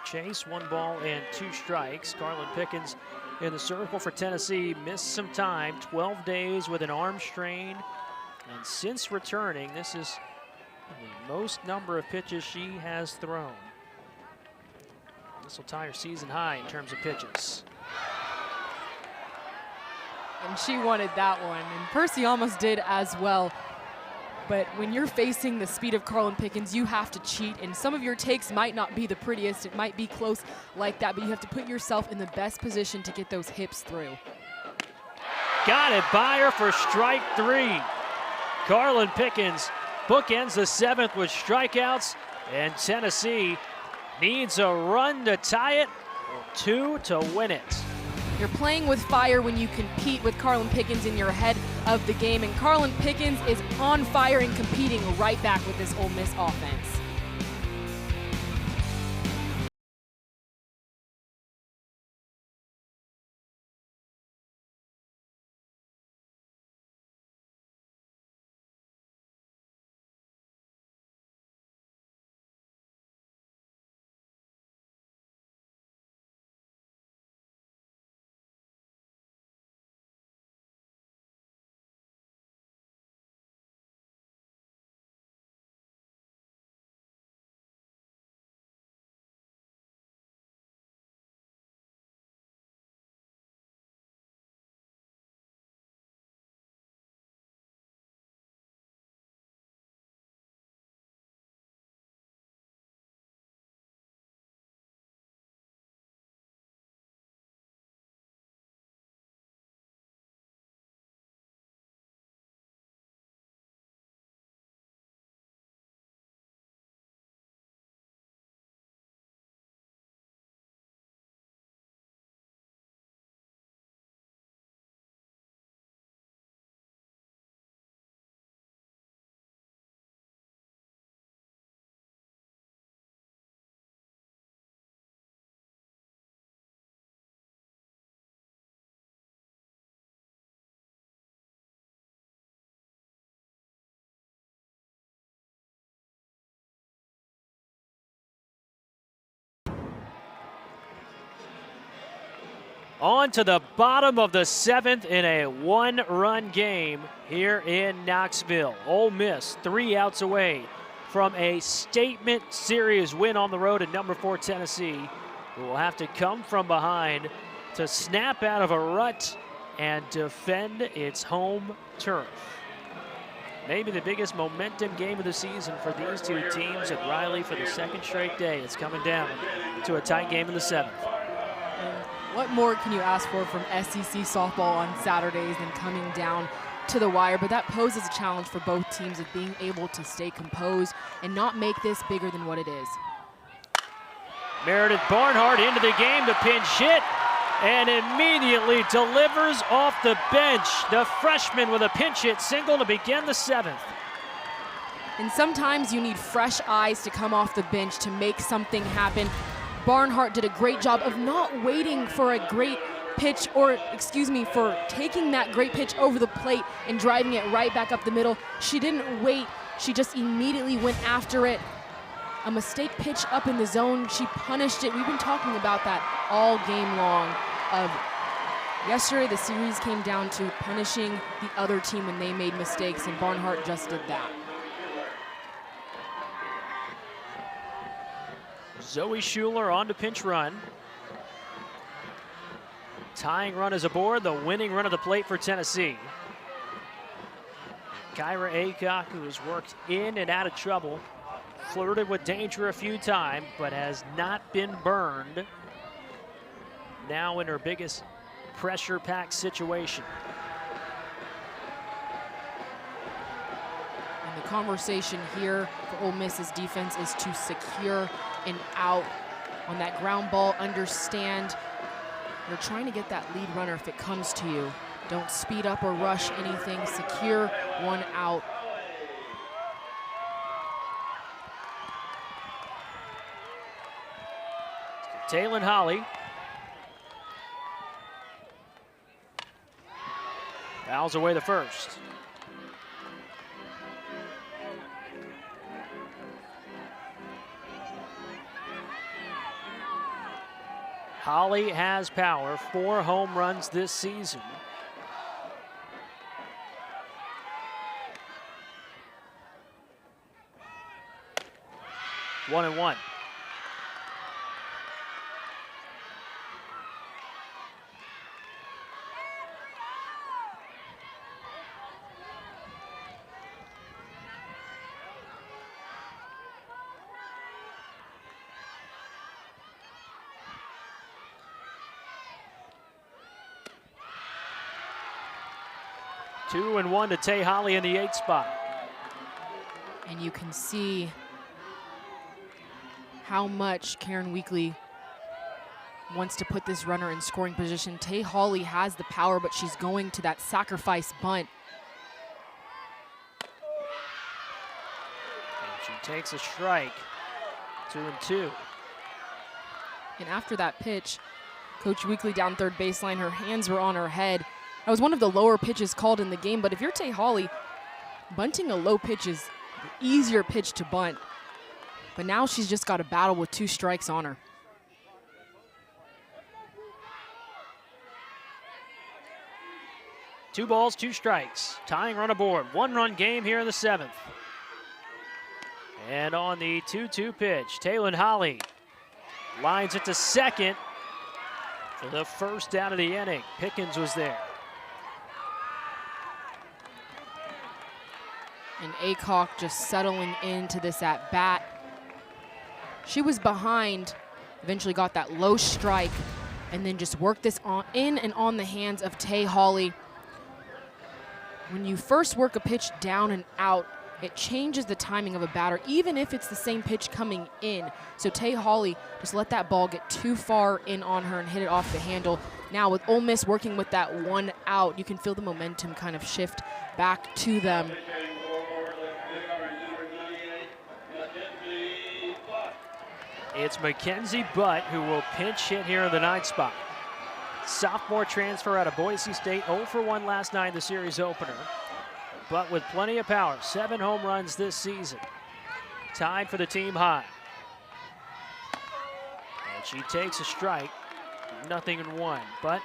Chase, 1 ball and 2 strikes. Carlin Pickens in the circle for Tennessee. Missed some time, 12 days with an arm strain. And since returning, this is the most number of pitches she has thrown. This will tie her season high in terms of pitches. And she wanted that one, and Percy almost did as well. But when you're facing the speed of Carlin Pickens, you have to cheat, and some of your takes might not be the prettiest. It might be close like that, but you have to put yourself in the best position to get those hips through. Got it by her for strike 3. Carlin Pickens bookends the 7th with strikeouts, and Tennessee needs a run to tie it or 2 to win it. You're playing with fire when you compete with Carlin Pickens in your head of the game, and Carlin Pickens is on fire and competing right back with this Ole Miss offense. On to the bottom of the 7th in a one-run game here in Knoxville. Ole Miss 3 outs away from a statement series win on the road at number 4 Tennessee, who will have to come from behind to snap out of a rut and defend its home turf. Maybe the biggest momentum game of the season for these two teams at Riley for the 2nd straight day. It's coming down to a tight game in the 7th. And what more can you ask for from SEC softball on Saturdays than coming down to the wire? But that poses a challenge for both teams of being able to stay composed and not make this bigger than what it is. Meredith Barnhart into the game to pinch hit and immediately delivers off the bench. The freshman with a pinch hit single to begin the 7th. And sometimes you need fresh eyes to come off the bench to make something happen. Barnhart did a great job of not waiting for a great pitch, or excuse me, for taking that great pitch over the plate and driving it right back up the middle. She didn't wait. She just immediately went after it. A mistake pitch up in the zone, she punished it. We've been talking about that all game long. Yesterday, the series came down to punishing the other team when they made mistakes, and Barnhart just did that. Zoe Schuler on to pinch run. Tying run is aboard, the winning run of the plate for Tennessee. Kyra Aycock, who has worked in and out of trouble, flirted with danger a few times, but has not been burned. Now in her biggest pressure-packed situation. And the conversation here for Ole Miss's defense is to secure an out on that ground ball. Understand you're trying to get that lead runner if it comes to you. Don't speed up or rush anything. Secure one out. Taylon Holly. Fouls away the first. Holly has power, 4 home runs this season. One and one. Two and one to Tay Holly in the 8th spot. And you can see how much Karen Weekly wants to put this runner in scoring position. Tay Holly has the power, but she's going to that sacrifice bunt. And she takes a strike. 2-2. And after that pitch, Coach Weekly down third baseline, her hands were on her head. That was one of the lower pitches called in the game, but if you're Tay Holly, bunting a low pitch is the easier pitch to bunt. But now she's just got a battle with 2 strikes on her. Two balls, 2 strikes. Tying run aboard. 1-run game here in the 7th. And on the 2-2 pitch, Taylon Holly lines it to second for the first out of the inning. Pickens was there. And Aycock just settling into this at-bat. She was behind, eventually got that low strike, and then just worked this in and on the hands of Tay Holly. When you first work a pitch down and out, it changes the timing of a batter, even if it's the same pitch coming in. So Tay Holly just let that ball get too far in on her and hit it off the handle. Now with Ole Miss working with that 1 out, you can feel the momentum kind of shift back to them. It's Mackenzie Butt who will pinch hit here in the 9th spot. Sophomore transfer out of Boise State, 0 for 1 last night in the series opener. But with plenty of power, 7 home runs this season. Tied for the team high. And she takes a strike. 0-1. But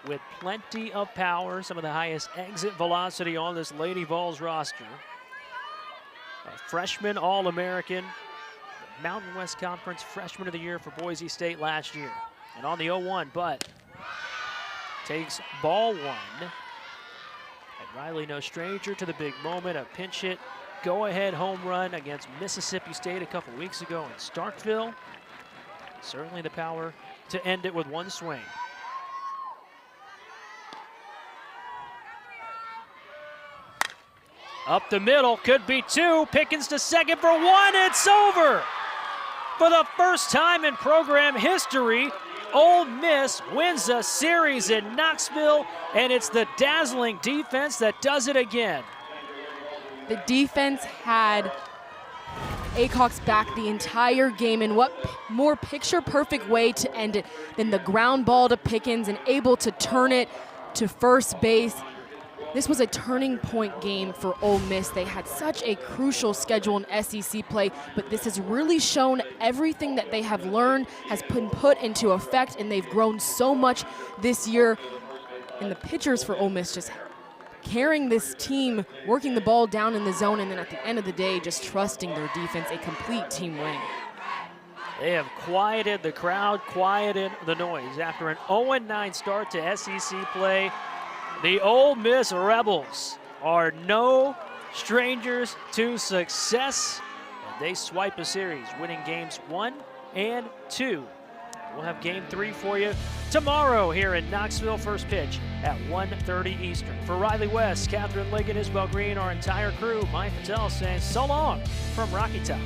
with plenty of power, some of the highest exit velocity on this Lady Vols roster. A freshman All-American, Mountain West Conference Freshman of the Year for Boise State last year. And on the 0-1, but takes ball one. And Riley, no stranger to the big moment, a pinch hit, go-ahead home run against Mississippi State a couple weeks ago in Starkville. Certainly the power to end it with one swing. Up the middle, could be two. Pickens to second for one. It's over. For the first time in program history, Ole Miss wins a series in Knoxville, and it's the dazzling defense that does it again. The defense had Aycock's back the entire game, and what more picture-perfect way to end it than the ground ball to Pickens and able to turn it to first base. This was a turning point game for Ole Miss. They had such a crucial schedule in SEC play, but this has really shown everything that they have learned has been put into effect, and they've grown so much this year. And the pitchers for Ole Miss just carrying this team, working the ball down in the zone, and then at the end of the day, just trusting their defense, a complete team win. They have quieted the crowd, quieted the noise. After an 0-9 start to SEC play, the Ole Miss Rebels are no strangers to success. And they swipe a series, winning games 1 and 2. We'll have game 3 for you tomorrow here in Knoxville. First pitch at 1:30 Eastern. For Riley West, Catherine Liggett, Isabel Green, our entire crew, Mike Patel saying so long from Rocky Top.